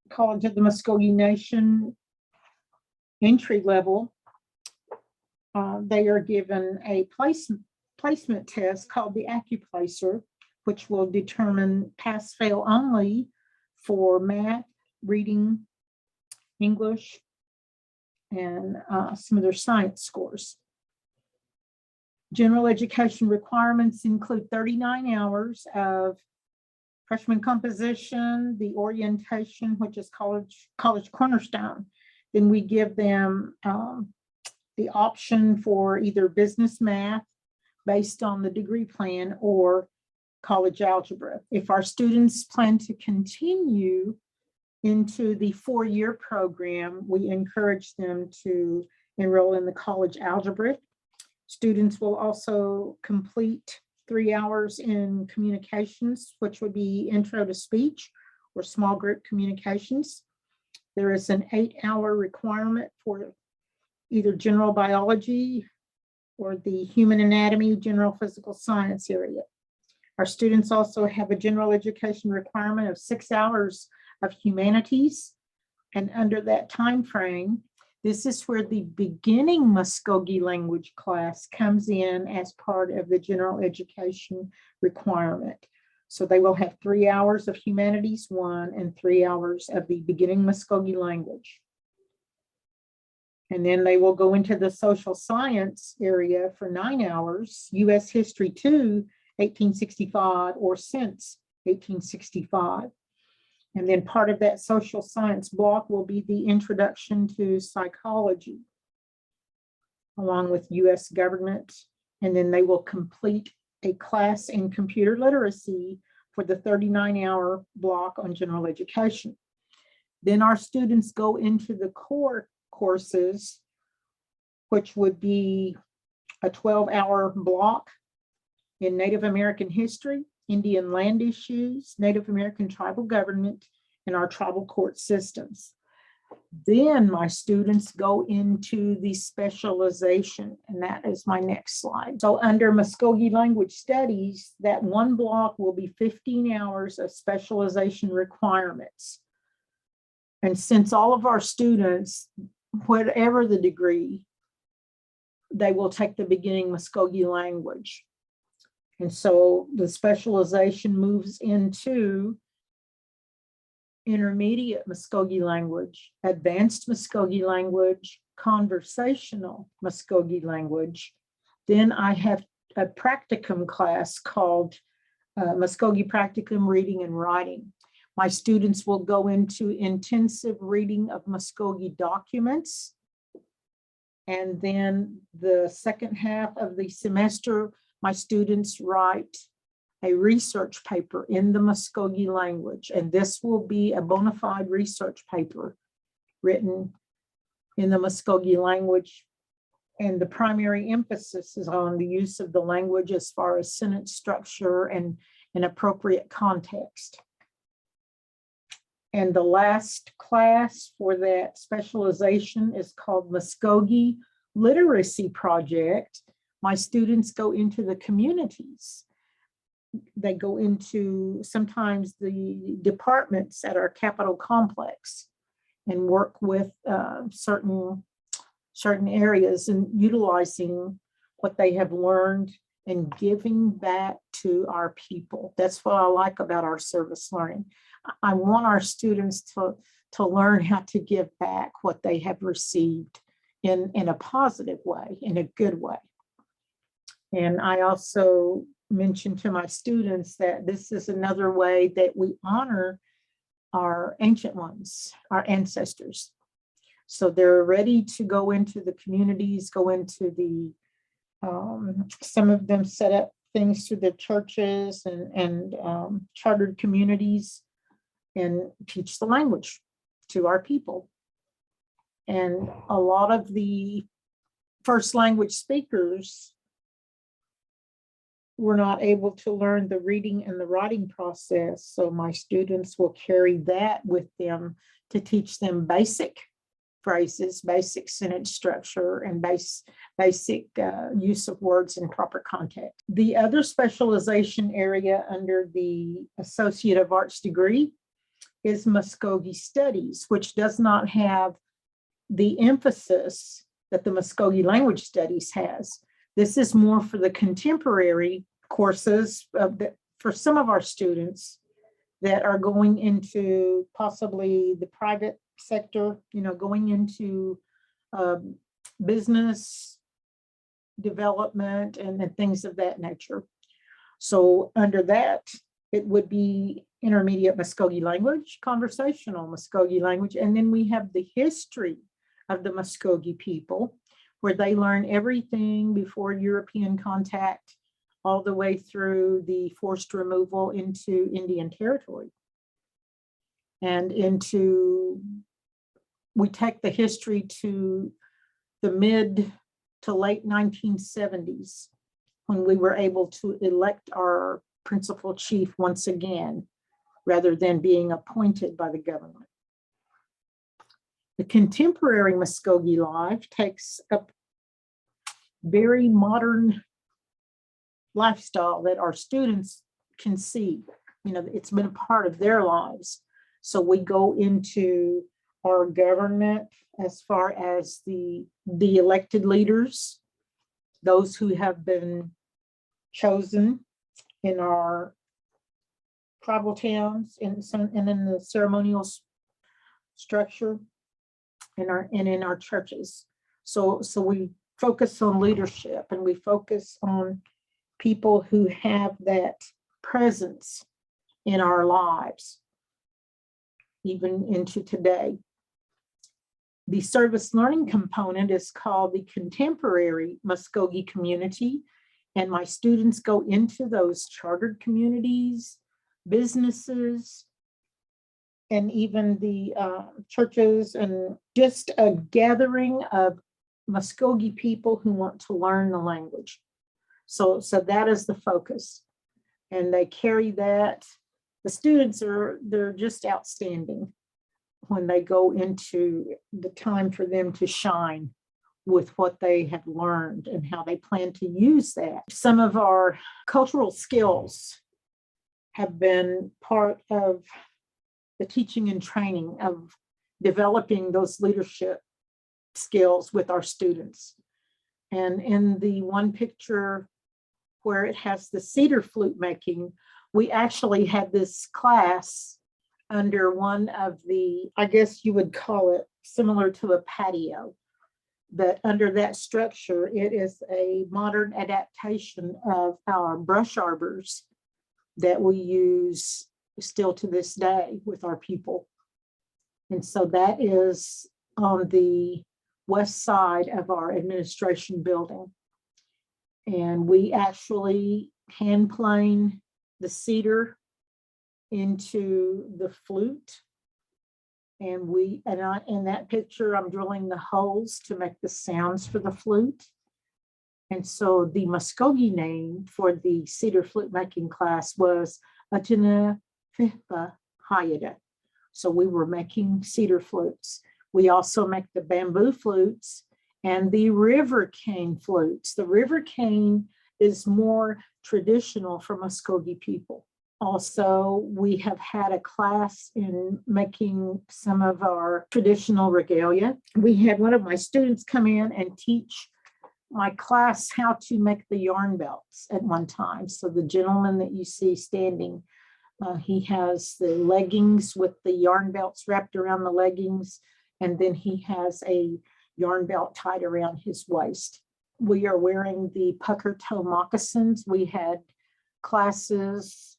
College of the Muskogee Nation entry level, they are given a placement test called the AccuPlacer, which will determine pass-fail only for math, reading, English, and some of their science scores. General education requirements include 39 hours of freshman composition, the orientation, which is college cornerstone. Then we give them the option for either business math based on the degree plan or college algebra. If our students plan to continue into the 4-year program, we encourage them to enroll in the college algebra. Students will also complete 3 hours in communications, which would be intro to speech or small group communications. There is an 8-hour requirement for either general biology or the human anatomy, general physical science area. Our students also have a general education requirement of 6 hours of humanities. And under that time frame, this is where the beginning Muskogee language class comes in as part of the general education requirement. So they will have 3 hours of humanities 1 and 3 hours of the beginning Muskogee language. And then they will go into the social science area for 9 hours, U.S. History 2, 1865 or since 1865. And then part of that social science block will be the introduction to psychology, along with U.S. government. And then they will complete a class in computer literacy for the 39-hour block on general education. Then our students go into the core courses, which would be a 12-hour block in Native American history, Indian land issues, Native American tribal government, and our tribal court systems. Then my students go into the specialization, and that is my next slide. So under Muskogee Language Studies, that one block will be 15 hours of specialization requirements. And since all of our students, whatever the degree, they will take the beginning Muskogee language. And so the specialization moves into intermediate Muskogee language, advanced Muskogee language, conversational Muskogee language. Then I have a practicum class called Muskogee Practicum Reading and Writing. My students will go into intensive reading of Muskogee documents. And then the second half of the semester, my students write a research paper in the Muskogee language. And this will be a bona fide research paper written in the Muskogee language. And the primary emphasis is on the use of the language as far as sentence structure and an appropriate context. And the last class for that specialization is called Muskogee Literacy Project. My students go into the communities. They go into sometimes the departments at our Capitol complex and work with certain certain areas and utilizing what they have learned and giving back to our people. That's what I like about our service learning. I want our students to learn how to give back what they have received in a positive way, in a good way. And I also mentioned to my students that this is another way that we honor our ancient ones, our ancestors. So they're ready to go into the communities, go into the, some of them set up things through the churches and chartered communities and teach the language to our people. And a lot of the first language speakers were not able to learn the reading and the writing process. So my students will carry that with them to teach them basic phrases, basic sentence structure, and basic use of words in proper context. The other specialization area under the Associate of Arts degree is Muskogee Studies, which does not have the emphasis that the Muskogee Language Studies has. This is more for the contemporary courses for some of our students that are going into possibly the private sector, going into business development and things of that nature. So under that, it would be intermediate Muskogee language, conversational Muskogee language, and then we have the history of the Muskogee people, where they learn everything before European contact, all the way through the forced removal into Indian territory. And we take the history to the mid to late 1970s, when we were able to elect our principal chief once again, rather than being appointed by the government. The contemporary Muskogee life takes up very modern lifestyle that our students can see. It's been a part of their lives. So we go into our government as far as the elected leaders, those who have been chosen in our tribal towns and in the ceremonial structure and in our churches. So we focus on leadership, and we focus on people who have that presence in our lives, even into today. The service learning component is called the contemporary Muskogee community, and my students go into those chartered communities, businesses, and even the churches, and just a gathering of Muskogee people who want to learn the language. So that is the focus, and they carry that. The students they're just outstanding when they go into the time for them to shine with what they have learned and how they plan to use that. Some of our cultural skills have been part of the teaching and training of developing those leadership skills with our students. And in the one picture where it has the cedar flute making, we actually had this class under one of the, I guess you would call it similar to a patio, but under that structure, it is a modern adaptation of our brush arbors that we use still to this day with our people. And so that is on the west side of our administration building. And we actually hand plane the cedar into the flute. And in that picture, I'm drilling the holes to make the sounds for the flute. And so the Muskogee name for the cedar flute making class was Anishinaabemon. So we were making cedar flutes. We also make the bamboo flutes and the river cane flutes. The river cane is more traditional for Muskogee people. Also, we have had a class in making some of our traditional regalia. We had one of my students come in and teach my class how to make the yarn belts at one time. So the gentleman that you see standing, he has the leggings with the yarn belts wrapped around the leggings, and then he has a yarn belt tied around his waist. We are wearing the pucker toe moccasins. We had classes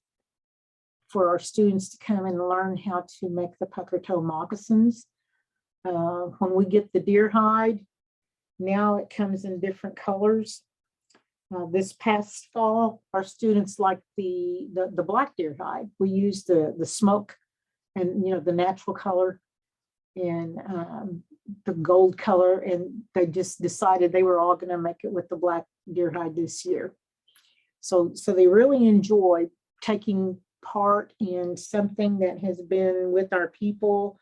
for our students to come and learn how to make the pucker toe moccasins. When we get the deer hide, now it comes in different colors. This past fall, our students liked the black deer hide. We used the smoke and the natural color and the gold color, and they just decided they were all going to make it with the black deer hide this year. So they really enjoy taking part in something that has been with our people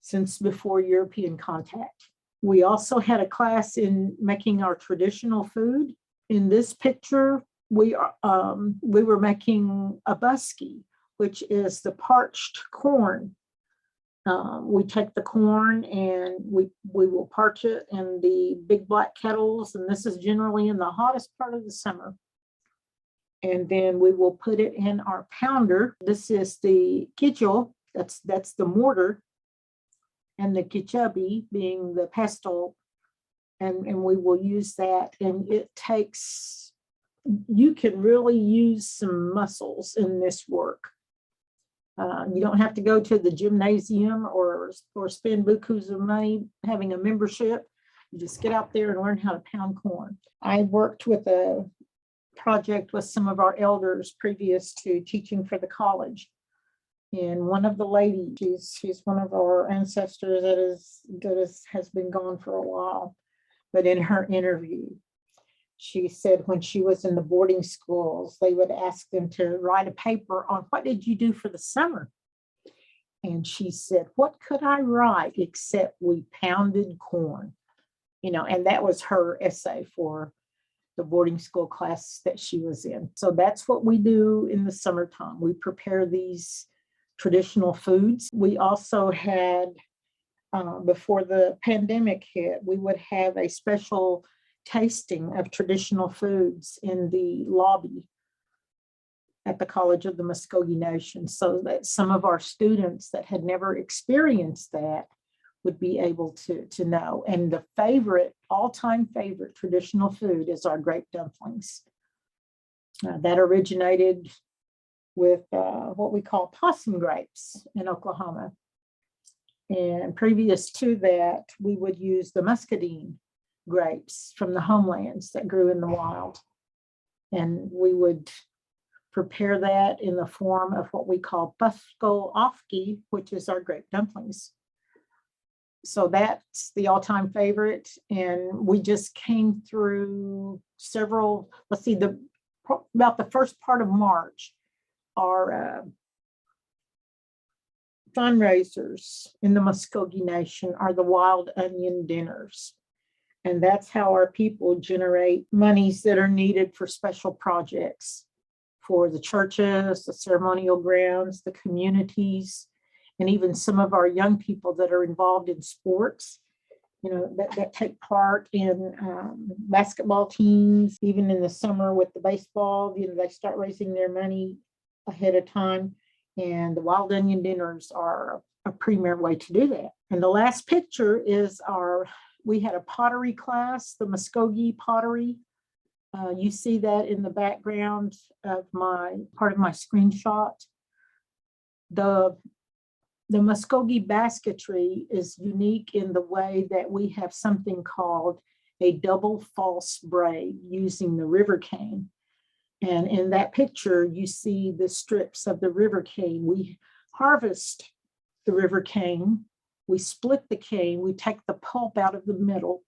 since before European contact. We also had a class in making our traditional food. In this picture, we were making a buskey, which is the parched corn. We take the corn and we will parch it in the big black kettles, and this is generally in the hottest part of the summer. And then we will put it in our pounder. This is the kichel, that's the mortar, and the kichabi being the pestle. And we will use that, and it takes, you can really use some muscles in this work. You don't have to go to the gymnasium or spend bukus of money having a membership. You just get out there and learn how to pound corn. I worked with a project with some of our elders previous to teaching for the college. And one of the ladies, she's one of our ancestors that has been gone for a while. But in her interview, she said when she was in the boarding schools, they would ask them to write a paper on what did you do for the summer? And she said, what could I write except we pounded corn? And that was her essay for the boarding school class that she was in. So that's what we do in the summertime. We prepare these traditional foods. We also had, before the pandemic hit, we would have a special tasting of traditional foods in the lobby at the College of the Muskogee Nation, so that some of our students that had never experienced that would be able to know. And the all-time favorite traditional food is our grape dumplings. That originated with what we call possum grapes in Oklahoma. And previous to that, we would use the muscadine grapes from the homelands that grew in the wild. And we would prepare that in the form of what we call busko ofki, which is our grape dumplings. So that's the all-time favorite. And we just came through several, about the first part of March, our fundraisers in the Muskogee Nation are the wild onion dinners. And that's how our people generate monies that are needed for special projects for the churches, the ceremonial grounds, the communities, and even some of our young people that are involved in sports, that take part in basketball teams. Even in the summer with the baseball, they start raising their money ahead of time. And the wild onion dinners are a premier way to do that. And the last picture is we had a pottery class, the Muskogee pottery. You see that in the background of part of my screenshot. The Muskogee Basketry is unique in the way that we have something called a double false braid using the river cane. And in that picture, you see the strips of the river cane. We harvest the river cane, we split the cane, we take the pulp out of the middle,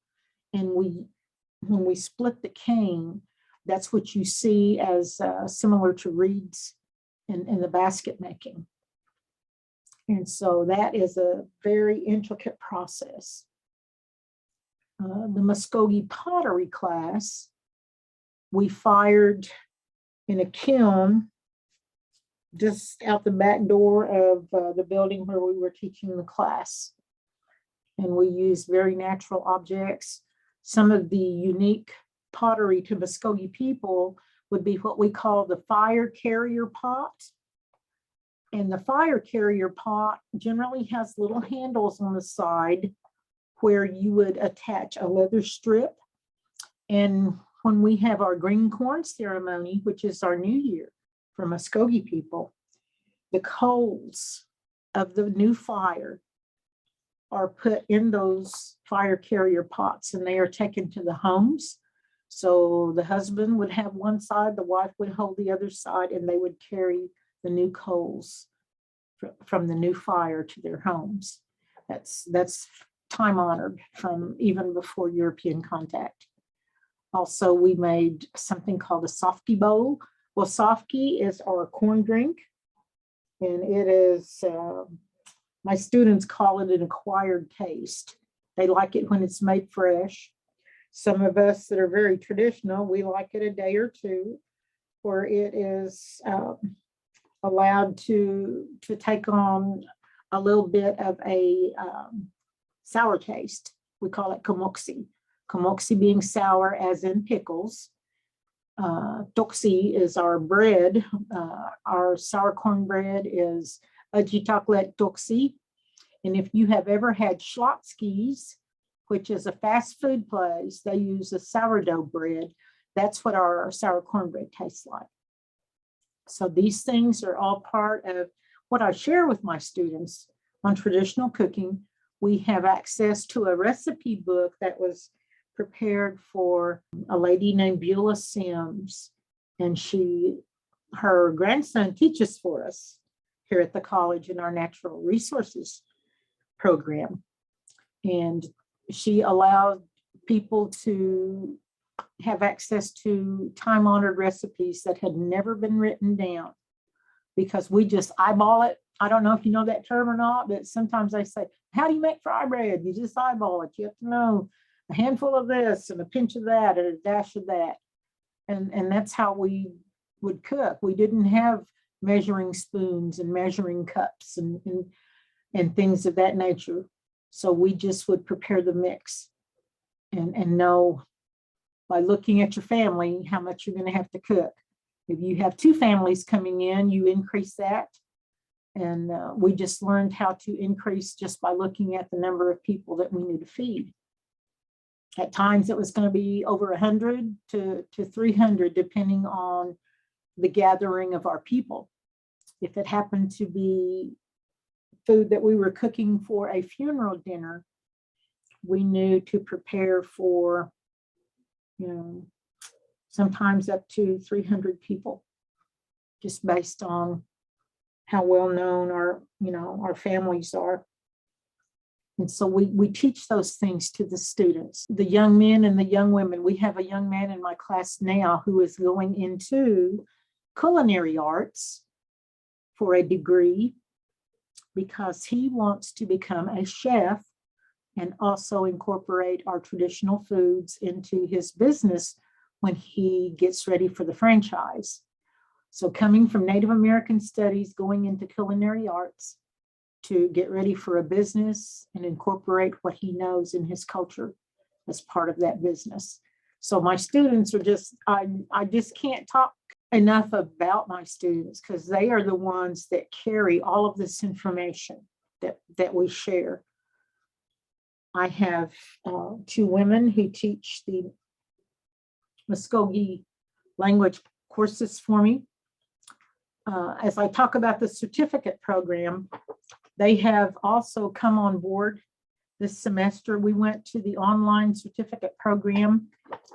and when we split the cane, that's what you see as similar to reeds in the basket making. And so that is a very intricate process. The Muskogee pottery class, we fired in a kiln just out the back door of the building where we were teaching the class. And we used very natural objects. Some of the unique pottery to Muskogee people would be what we call the fire carrier pot. And the fire carrier pot generally has little handles on the side where you would attach a leather strip. And when we have our green corn ceremony, which is our new year for Muskogee people, the coals of the new fire are put in those fire carrier pots and they are taken to the homes. So the husband would have one side, the wife would hold the other side, and they would carry the new coals from the new fire to their homes. That's time honored from even before European contact. Also, we made something called a softy bowl. Well, softy is our corn drink, and it is, my students call it an acquired taste. They like it when it's made fresh. Some of us that are very traditional, we like it a day or two, where it is allowed to take on a little bit of a sour taste. We call it kamoksi. Kamoksi being sour as in pickles. Toksi is our bread. Our sour corn bread is ajitaklet toksi. And if you have ever had Schlotzsky's, which is a fast food place, they use a sourdough bread. That's what our sour cornbread tastes like. So these things are all part of what I share with my students on traditional cooking. We have access to a recipe book that was prepared for a lady named Beulah Sims, and her grandson teaches for us here at the college in our natural resources program. And she allowed people to have access to time-honored recipes that had never been written down, because we just eyeball it. I don't know if you know that term or not, but sometimes they say, how do you make fry bread? You just eyeball it. You have to know a handful of this and a pinch of that and a dash of that. And that's how we would cook. We didn't have measuring spoons and measuring cups and things of that nature. So we just would prepare the mix and know by looking at your family how much you're going to have to cook. If you have two families coming in, you increase that. And we just learned how to increase just by looking at the number of people that we knew to feed. At times it was going to be over 100 to 300, depending on the gathering of our people. If it happened to be food that we were cooking for a funeral dinner, we knew to prepare for, sometimes up to 300 people, just based on how well known our families are. And so we teach those things to the students, the young men and the young women. We have a young man in my class now who is going into culinary arts for a degree, because he wants to become a chef and also incorporate our traditional foods into his business when he gets ready for the franchise. So coming from Native American studies, going into culinary arts to get ready for a business and incorporate what he knows in his culture as part of that business. So my students are just, I just can't talk enough about my students, because they are the ones that carry all of this information that we share. I have two women who teach the Muskogee language courses for me. As I talk about the certificate program, they have also come on board this semester. We went to the online certificate program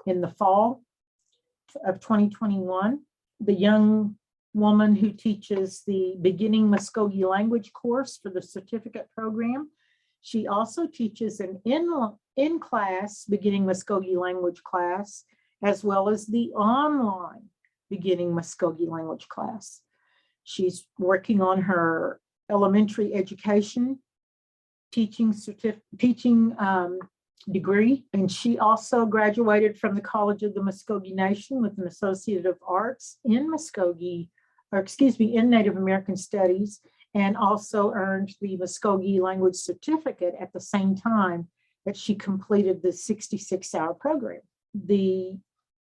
in the fall of 2021. The young woman who teaches the beginning Muskogee language course for the certificate program, she also teaches an in-class beginning Muskogee language class, as well as the online beginning Muskogee language class. She's working on her elementary education teaching degree, and she also graduated from the College of the Muskogee Nation with an Associate of Arts in Muskogee in Native American Studies, and also earned the Muskogee Language Certificate at the same time that she completed the 66-hour program. The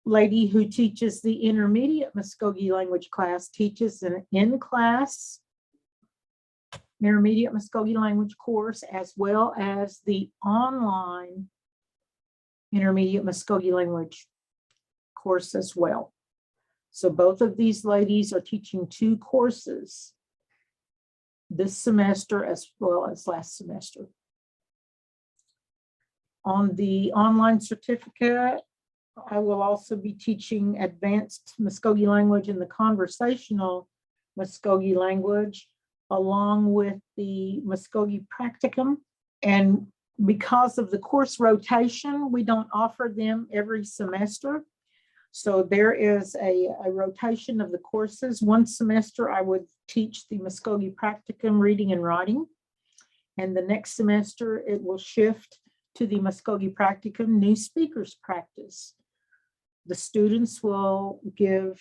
lady who teaches the intermediate Muskogee language class teaches an in-class intermediate Muskogee language course, as well as the online intermediate Muskogee language course as well. So both of these ladies are teaching 2 courses this semester as well as last semester. On the online certificate, I will also be teaching advanced Muskogee language and the conversational Muskogee language, along with the Muskogee practicum. And because of the course rotation, we don't offer them every semester. So there is a rotation of the courses. One semester I would teach the Muskogee practicum, reading and writing. And the next semester it will shift to the Muskogee practicum, new speakers practice. The students will give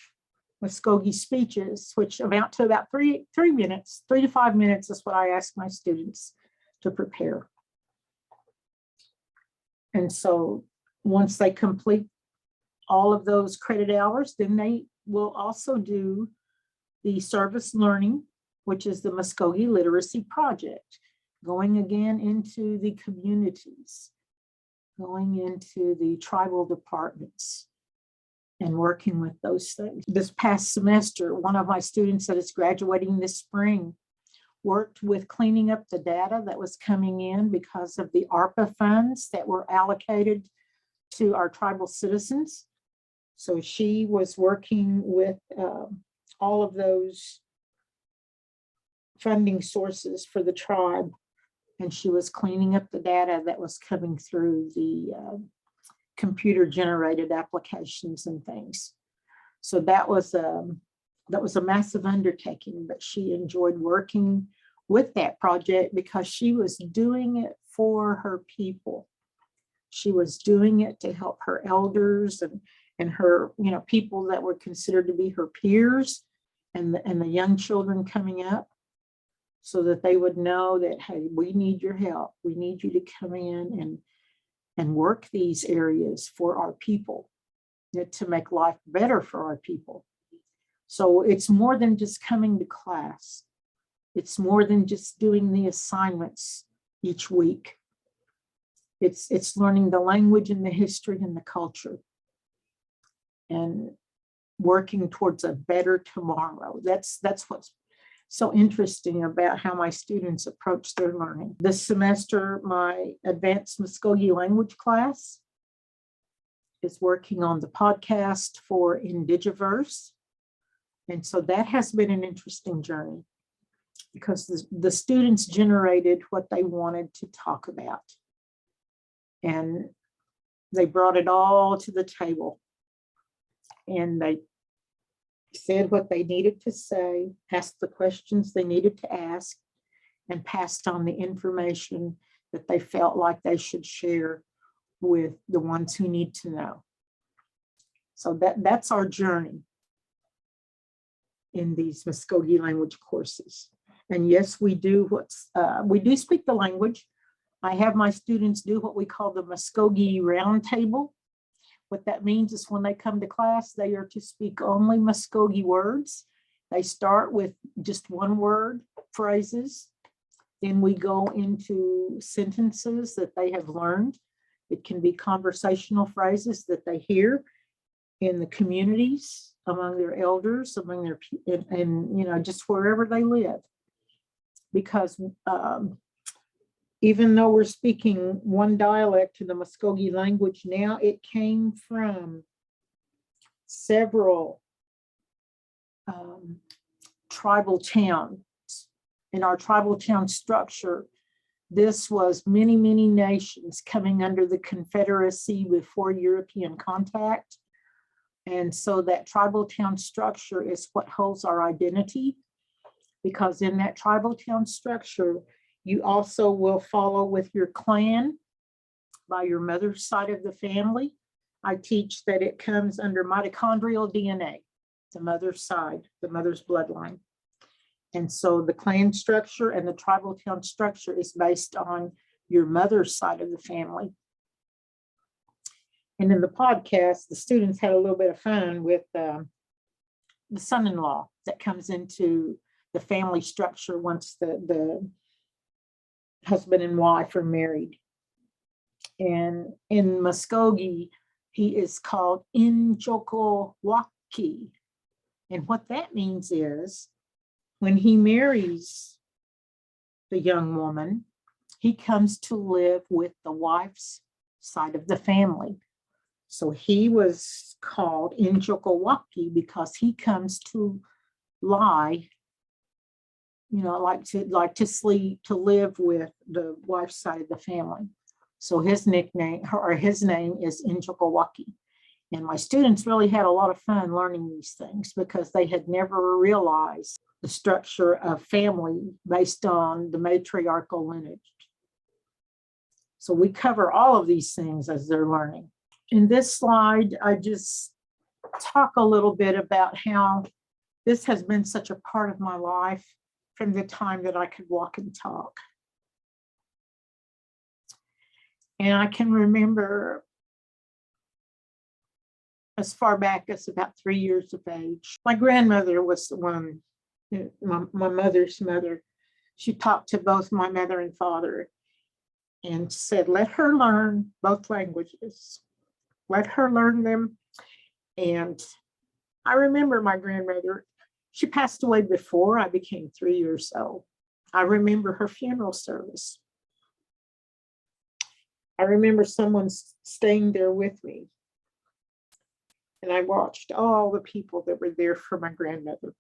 Muskogee speeches, which amount to about 3 minutes, 3 to 5 minutes is what I ask my students to prepare. And so once they complete all of those credit hours, then they will also do the service learning, which is the Muskogee Literacy Project, going again into the communities, going into the tribal departments and working with those things. This past semester, one of my students that is graduating this spring worked with cleaning up the data that was coming in because of the ARPA funds that were allocated to our tribal citizens. So she was working with all of those funding sources for the tribe, and she was cleaning up the data that was coming through the computer-generated applications and things. So that was a massive undertaking, but she enjoyed working with that project because she was doing it for her people. She was doing it to help her elders and her, people that were considered to be her peers and the young children coming up, so that they would know that, hey, we need your help. We need you to come in and work these areas for our people, to make life better for our people. So it's more than just coming to class. It's more than just doing the assignments each week. It's learning the language and the history and the culture and working towards a better tomorrow. That's what's so interesting about how my students approach their learning. This semester, my advanced Muskogee language class is working on the podcast for Indigiverse. And so that has been an interesting journey because the students generated what they wanted to talk about. And they brought it all to the table. And they said what they needed to say, asked the questions they needed to ask, and passed on the information that they felt like they should share with the ones who need to know. So that's our journey in these Muskogee language courses. And yes, we do speak the language. I have my students do what we call the Muskogee Roundtable. What that means is when they come to class, they are to speak only Muskogee words. They start with just one word phrases. Then we go into sentences that they have learned. It can be conversational phrases that they hear in the communities, among their elders, among their, and just wherever they live. Because even though we're speaking one dialect in the Muskogee language now, it came from several tribal towns. In our tribal town structure, this was many, many nations coming under the Confederacy before European contact. And so that tribal town structure is what holds our identity, because in that tribal town structure, you also will follow with your clan by your mother's side of the family. I teach that it comes under mitochondrial DNA. the mother's side, the mother's bloodline. And so the clan structure and the tribal town structure is based on your mother's side of the family. And in the podcast, the students had a little bit of fun with the son-in-law that comes into the family structure once the husband and wife are married. And in Muskogee, he is called Injokowaki. And what that means is when he marries the young woman, he comes to live with the wife's side of the family. So he was called Injokowaki because he comes to lie, like to sleep, to live with the wife's side of the family. So his nickname or his name is Injokowaki. And my students really had a lot of fun learning these things because they had never realized the structure of family based on the matriarchal lineage. So we cover all of these things as they're learning. In this slide, I just talk a little bit about how this has been such a part of my life from the time that I could walk and talk. And I can remember as far back as about 3 years of age. My grandmother was the one, my mother's mother. She talked to both my mother and father and said, let her learn both languages. Let her learn them. And I remember my grandmother, she passed away before I became 3 years old. I remember her funeral service. I remember someone staying there with me. And I watched all the people that were there for my grandmother.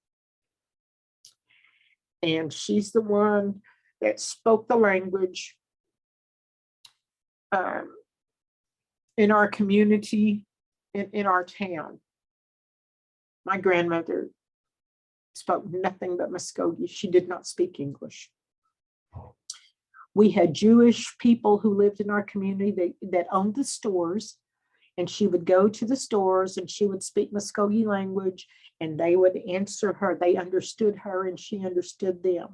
And she's the one that spoke the language in our community, in our town. My grandmother spoke nothing but Muskogee. She did not speak English. We had Jewish people who lived in our community that owned the stores, and she would go to the stores and she would speak Muskogee language and they would answer her. They understood her and she understood them,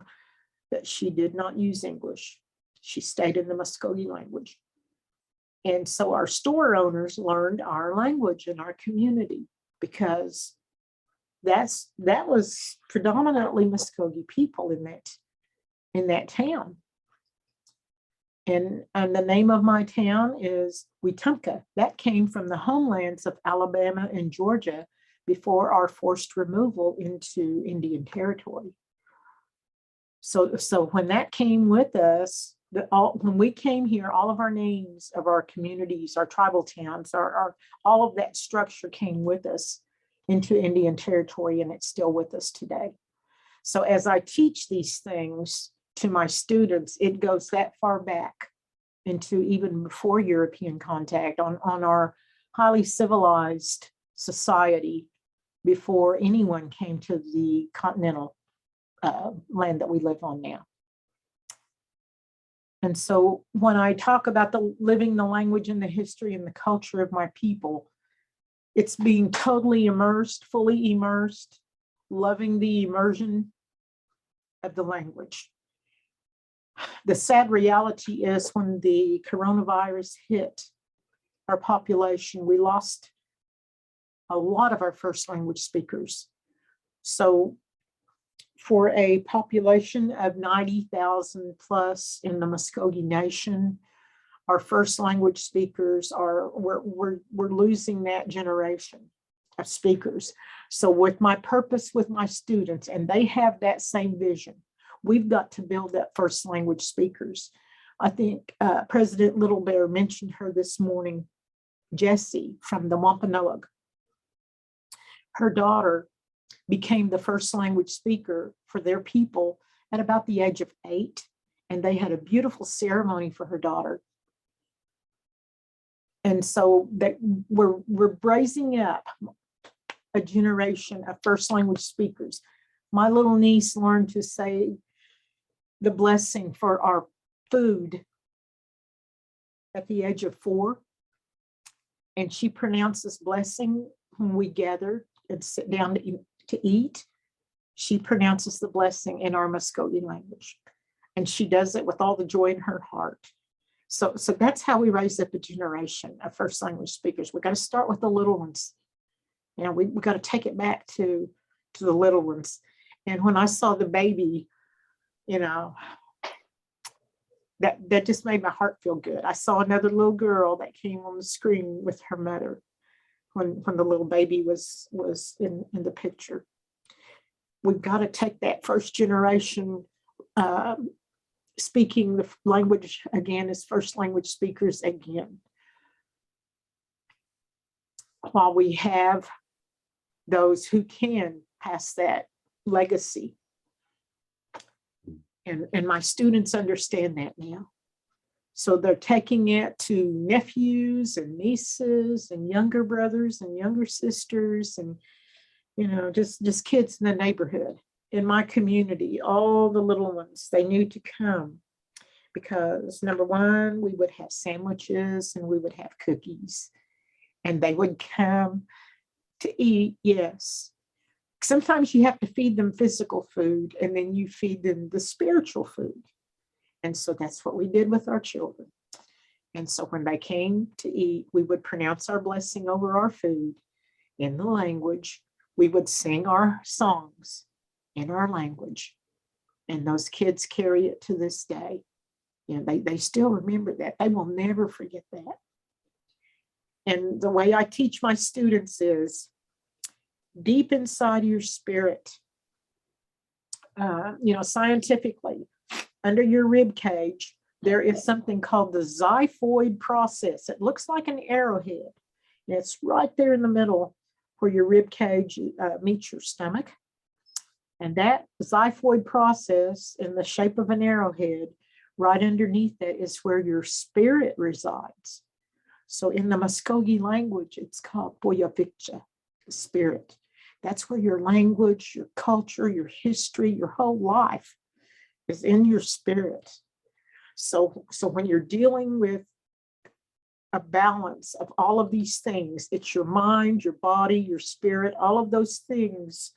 but she did not use English. She stayed in the Muskogee language. And so our store owners learned our language in our community because that was predominantly Muskogee people in that town. And the name of my town is Wetumpka. That came from the homelands of Alabama and Georgia before our forced removal into Indian Territory. So when that came with us, when we came here, all of our names of our communities, our tribal towns, all of that structure came with us into Indian Territory, and it's still with us today. So as I teach these things to my students, it goes that far back into even before European contact on our highly civilized society before anyone came to the continental land that we live on now. And so when I talk about living the language and the history and the culture of my people, it's being totally immersed, fully immersed, loving the immersion of the language. The sad reality is when the coronavirus hit our population, we lost a lot of our first language speakers. So for a population of 90,000 plus in the Muskogee Nation, our first language speakers we're losing that generation of speakers. So with my purpose with my students, and they have that same vision, we've got to build up first language speakers. I think President Little Bear mentioned her this morning, Jessie from the Wampanoag. Her daughter became the first language speaker for their people at about the age of 8, and they had a beautiful ceremony for her daughter. And so that we're raising up a generation of first language speakers. My little niece learned to say the blessing for our food at the age of 4. And she pronounced this blessing when we gathered and sit down to eat, she pronounces the blessing in our Muskogee language. And she does it with all the joy in her heart. So that's how we raise up a generation of first language speakers. We got to start with the little ones. You know, we got to take it back to the little ones. And when I saw the baby, you know, that just made my heart feel good. I saw another little girl that came on the screen with her mother when the little baby was in the picture. We've got to take that first generation speaking the language again as first language speakers again, while we have those who can pass that legacy. And my students understand that now. So they're taking it to nephews and nieces and younger brothers and younger sisters and, you know, just kids in the neighborhood. In my community, all the little ones, they knew to come because number one, we would have sandwiches and we would have cookies and they would come to eat, yes. Sometimes you have to feed them physical food and then you feed them the spiritual food. And so that's what we did with our children. And so when they came to eat, we would pronounce our blessing over our food in the language. We would sing our songs in our language. And those kids carry it to this day. You know, they still remember that. They will never forget that. And the way I teach my students is deep inside your spirit, you know, scientifically, under your rib cage, there is something called the xiphoid process. It looks like an arrowhead. And it's right there in the middle where your rib cage meets your stomach. And that xiphoid process in the shape of an arrowhead, right underneath that is where your spirit resides. So in the Muskogee language, it's called Boyavicha, the spirit. That's where your language, your culture, your history, your whole life is in your spirit. So when you're dealing with a balance of all of these things, it's your mind, your body, your spirit, all of those things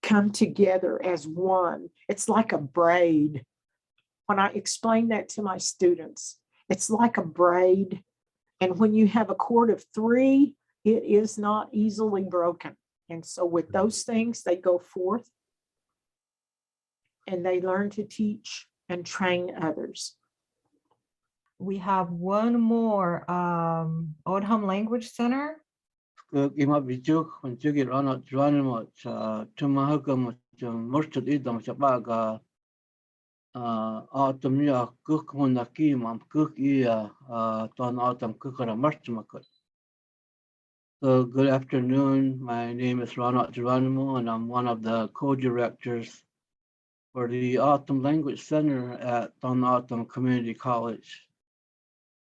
come together as one. It's like a braid. When I explain that to my students, it's like a braid. And when you have a cord of 3, it is not easily broken. And so with those things, they go forth and they learn to teach and train others. We have one more, Odham Language Center. So good afternoon. My name is Ronald Geronimo, and I'm one of the co-directors for the Autumn Language Center at Don Autumn Community College.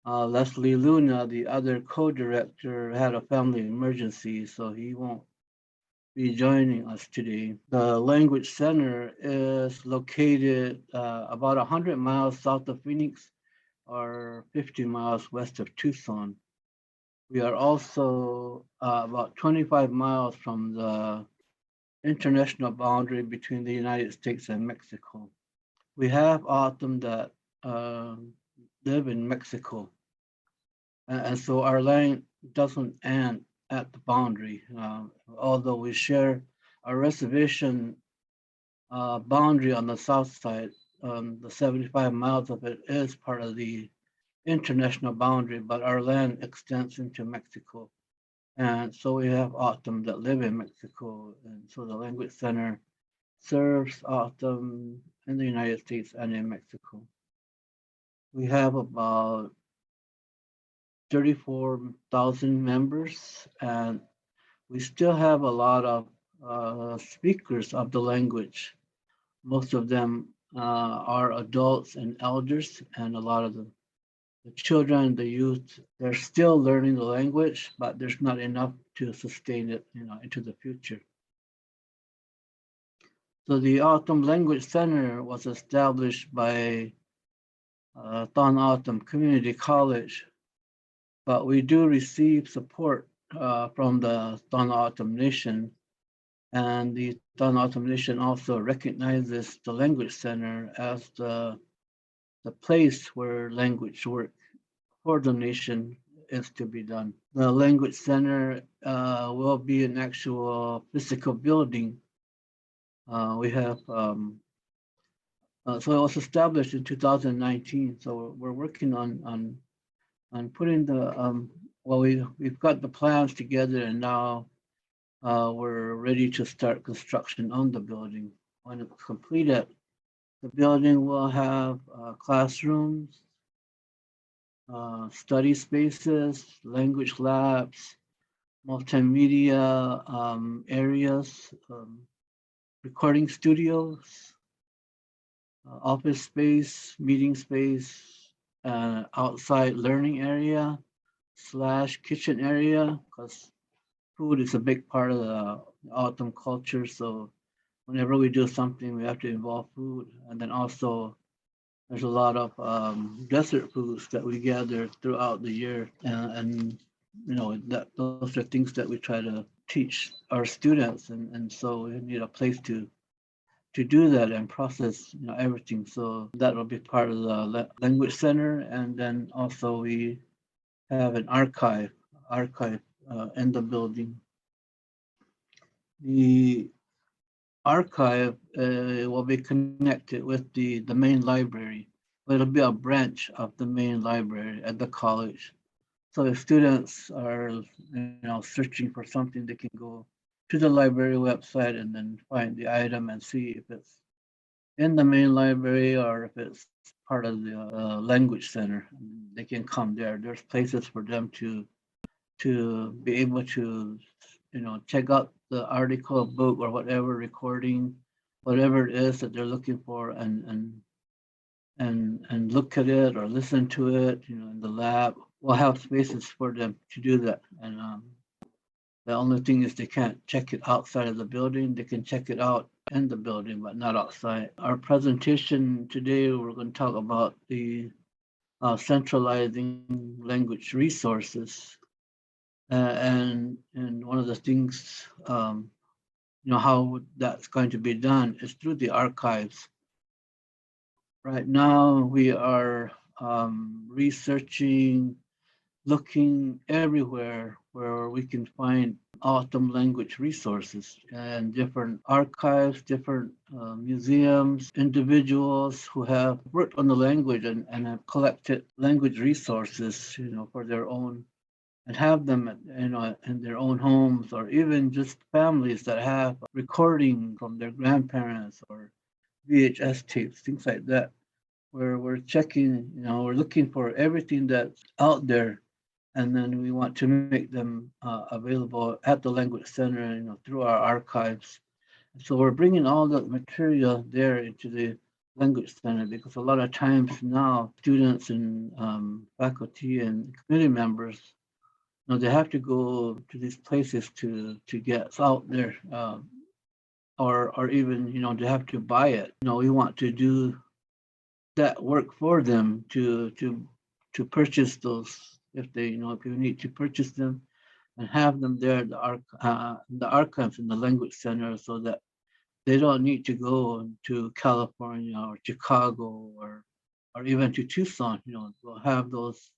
Leslie Luna, the other co-director, had a family emergency, so he won't be joining us today. The Language Center is located about 100 miles south of Phoenix or 50 miles west of Tucson. We are also about 25 miles from the international boundary between the United States and Mexico. We have Autumn that live in Mexico. And so our land doesn't end at the boundary. Although we share a reservation boundary on the south side, the 75 miles of it is part of the international boundary, but our land extends into Mexico. And so we have Autumn that live in Mexico. And so the Language Center serves Autumn in the United States and in Mexico. We have about 34,000 members, and we still have a lot of speakers of the language. Most of them are adults and elders, and a lot of the children, the youth, they're still learning the language, but there's not enough to sustain it, into the future. So the Autumn Language Center was established by Don Autumn Community College, but we do receive support from the Don Autumn Nation And the Tohono O'odham Nation also recognizes the Language Center as the place where language work for the nation is to be done. The Language Center will be an actual physical building. We have, so it was established in 2019. So we're working on putting the, well, we've got the plans together, and now we're ready to start construction on the building. When it's completed, the building will have classrooms, study spaces, language labs, multimedia areas, recording studios, office space, meeting space, outside learning area / kitchen area, because food is a big part of the autumn culture. So whenever we do something, we have to involve food. And then also there's a lot of desert foods that we gather throughout the year. And you know, that those are things that we try to teach our students. And so we need a place to do that and process, you know, everything. So that will be part of the language center. And then also we have an archive in the building. The archive will be connected with the main library. It'll be a branch of the main library at the college. So if students are, you know, searching for something, they can go to the library website and then find the item and see if it's in the main library or if it's part of the language center. They can come there. There's places for them to be able to, you know, check out the article, book, or whatever recording, whatever it is that they're looking for, and look at it or listen to it, you know, in the lab. We'll have spaces for them to do that. And the only thing is they can't check it outside of the building. They can check it out in the building, but not outside. Our presentation today, we're going to talk about the centralizing language resources. And one of the things, you know, how that's going to be done is through the archives. Right now, we are researching, looking everywhere where we can find autumn language resources and different archives, different museums, individuals who have worked on the language and have collected language resources, you know, for their own, and have them, you know, in their own homes, or even just families that have recording from their grandparents or VHS tapes, things like that, where we're checking, you know, we're looking for everything that's out there, and then we want to make them available at the language center, you know, through our archives. So we're bringing all the material there into the language center, because a lot of times now students and faculty and community members, you know, they have to go to these places to get out there, or even, you know, they have to buy it. You know, we want to do that work for them to purchase those, if they, you know, if you need to purchase them, and have them there at the archives in the language center, so that they don't need to go to California or Chicago or even to Tucson. You know, we'll have those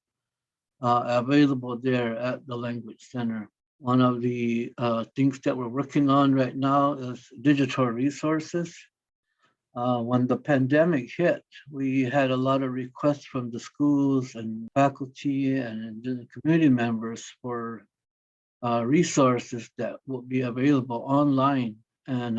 available there at the language center. One of the things that we're working on right now is digital resources. When the pandemic hit, we had a lot of requests from the schools and faculty and the community members for resources that will be available online. And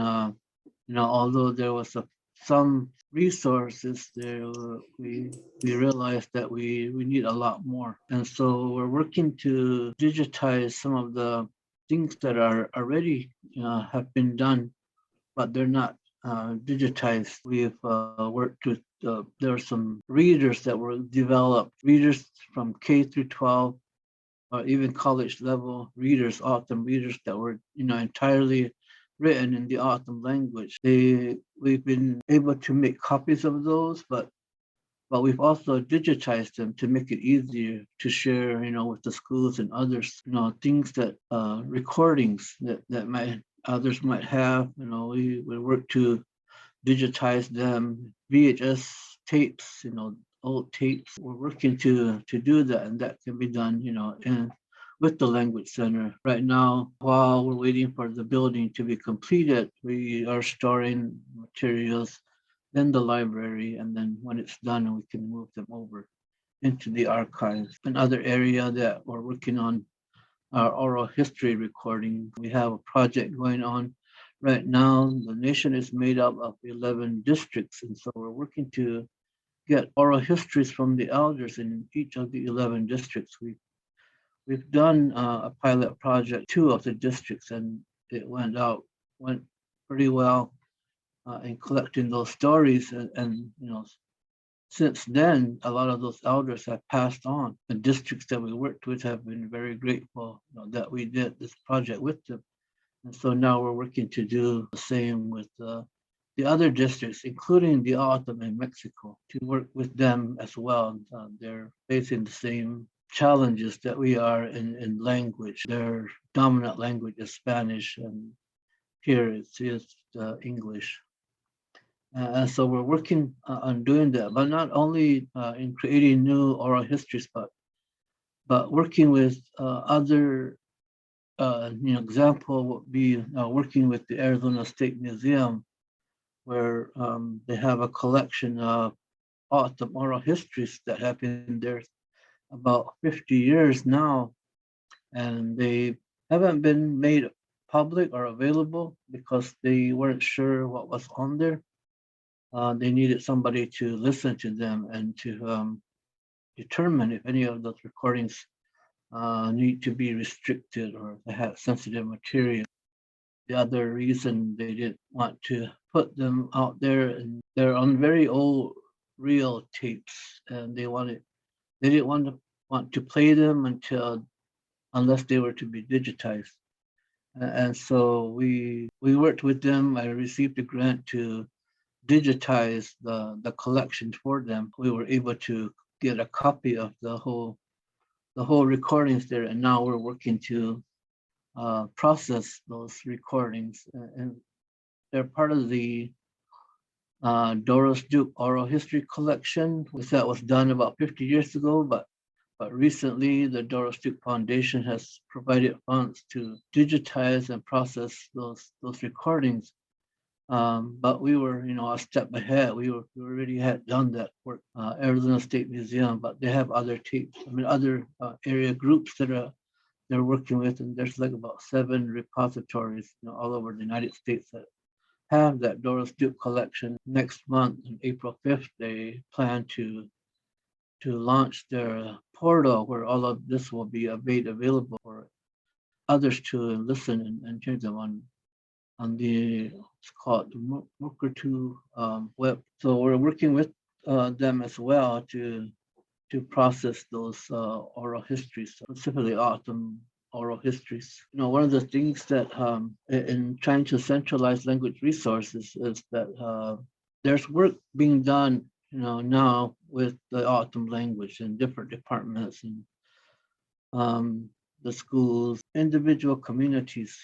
you know, although there was some resources there, we realized that we need a lot more. And so we're working to digitize some of the things that are already have been done, but they're not digitized. We've worked with, there are some readers that were developed, readers from K through 12, or even college level readers, autumn readers that were, you know, entirely written in the autumn language. We've been able to make copies of those, but we've also digitized them to make it easier to share, you know, with the schools and others, you know, things that recordings that might others might have. We work to digitize them, VHS tapes, old tapes. We're working to do that, and that can be done, in with the Language Center. Right now, while we're waiting for the building to be completed, we are storing materials in the library, and then when it's done, we can move them over into the archives. Another area that we're working on our oral history recording. We have a project going on right now. The nation is made up of 11 districts, and so we're working to get oral histories from the elders in each of the 11 districts. We've done a pilot project, 2 of the districts, and it went pretty well in collecting those stories. And since then, a lot of those elders have passed on. The districts that we worked with have been very grateful that we did this project with them. And so now we're working to do the same with the other districts, including the Autumn in Mexico, to work with them as well. They're facing the same challenges that we are in language. Their dominant language is Spanish, and here it's English. And so we're working on doing that, but not only in creating new oral histories, but working with other, example would be working with the Arizona State Museum, where they have a collection of autumn oral histories that have been there about 50 years now, and they haven't been made public or available because they weren't sure what was on there. They needed somebody to listen to them and to determine if any of those recordings need to be restricted or they have sensitive material. The other reason they didn't want to put them out there, and they're on very old reel tapes, and they didn't want to play them unless they were to be digitized. And so we worked with them. I received a grant to digitize the collection for them. We were able to get a copy of the whole recordings there, and now we're working to process those recordings, and they're part of the Doris Duke Oral History Collection, which that was done about 50 years ago, but recently the Doris Duke Foundation has provided funds to digitize and process those recordings. But we were, a step ahead. We already had done that work. Arizona State Museum, but they have other tapes. Other area groups that they're working with, and there's like about 7 repositories, all over the United States that have that Doris Duke collection. Next month, on April 5th, they plan to launch their portal where all of this will be made available for others to listen and hear them on the, it's called the Muskogee web. So we're working with them as well to process those oral histories, specifically autumn oral histories. One of the things that in trying to centralize language resources is that there's work being done, now with the autumn language in different departments and the schools, individual communities.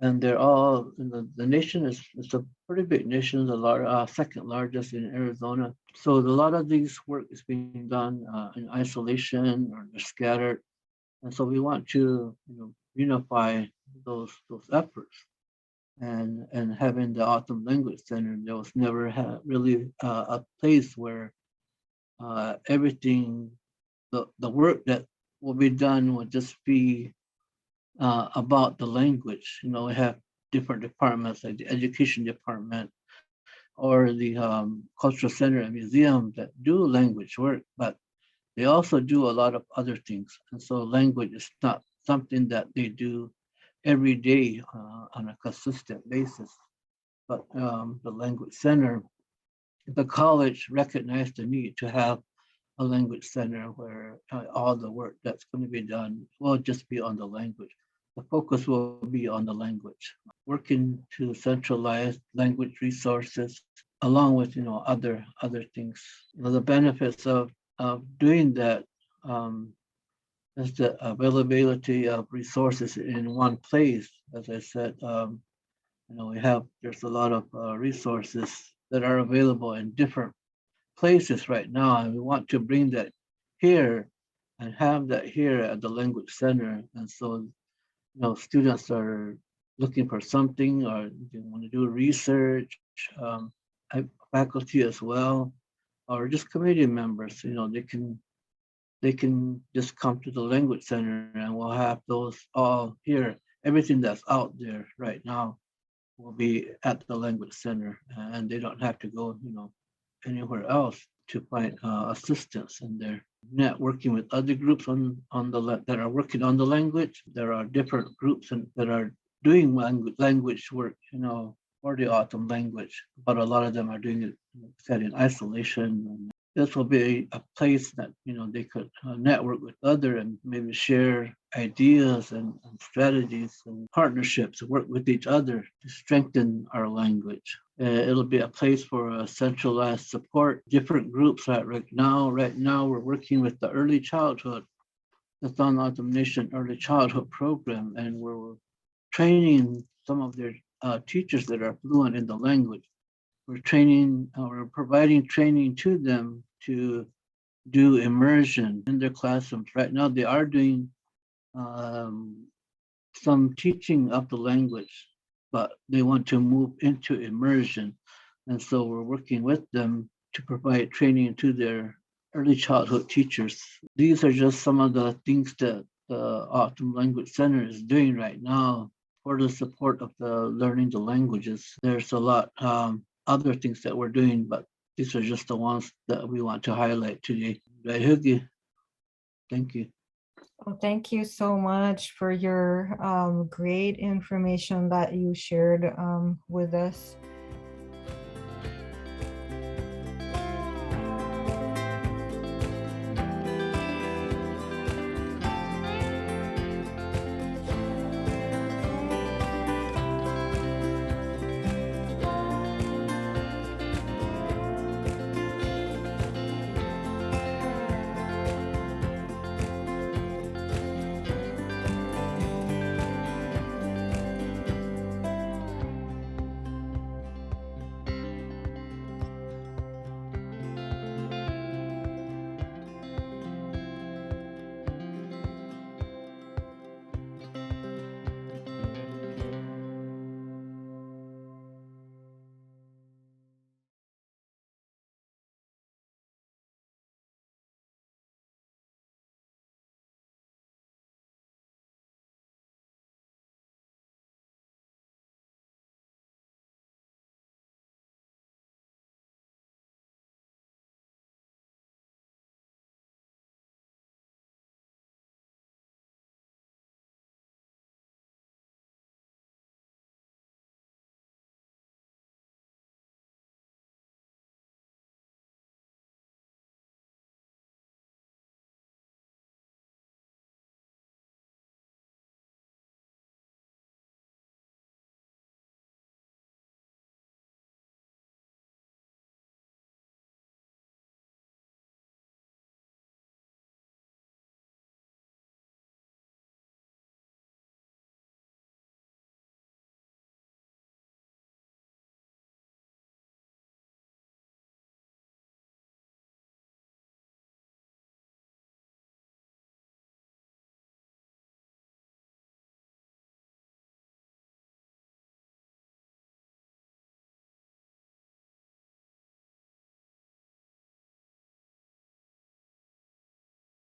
And they're all, the nation is a pretty big nation, the second largest in Arizona. So a lot of these work is being done in isolation, or they're scattered. And so we want to unify those efforts. And having the Autumn Language Center, there was never really a place where everything, the work that will be done would just be about the language. We have different departments like the education department or the cultural center and museum that do language work, but they also do a lot of other things. And so language is not something that they do every day on a consistent basis. But the language center, the college recognized the need to have a language center where all the work that's going to be done will just be on the language. The focus will be on the language, working to centralize language resources along with other things. The benefits of doing that is the availability of resources in one place. As I said, there's a lot of resources that are available in different places right now, and we want to bring that here and have that here at the Language Center. And so, students are looking for something or they want to do research, faculty as well, or just community members, they can just come to the Language Center and we'll have those all here. Everything that's out there right now will be at the Language Center, and they don't have to go, anywhere else to find assistance. And they're networking with other groups that are working on the language. There are different groups that are doing language work, for the autumn language, but a lot of them are doing it set in isolation. And this will be a place that they could network with other and maybe share ideas and strategies and partnerships, work with each other to strengthen our language. It'll be a place for centralized support, different groups. Right now, we're working with the early childhood, the Thon Autumn Nation Early Childhood Program, and we're training some of their teachers that are fluent in the language. We're providing training to them to do immersion in their classrooms. Right now, they are doing some teaching of the language, but they want to move into immersion. And so we're working with them to provide training to their early childhood teachers. These are just some of the things that the Autumn Language Center is doing right now for the support of the learning the languages. There's a lot other things that we're doing, but these are just the ones that we want to highlight today. Thank you. Well, thank you so much for your great information that you shared with us.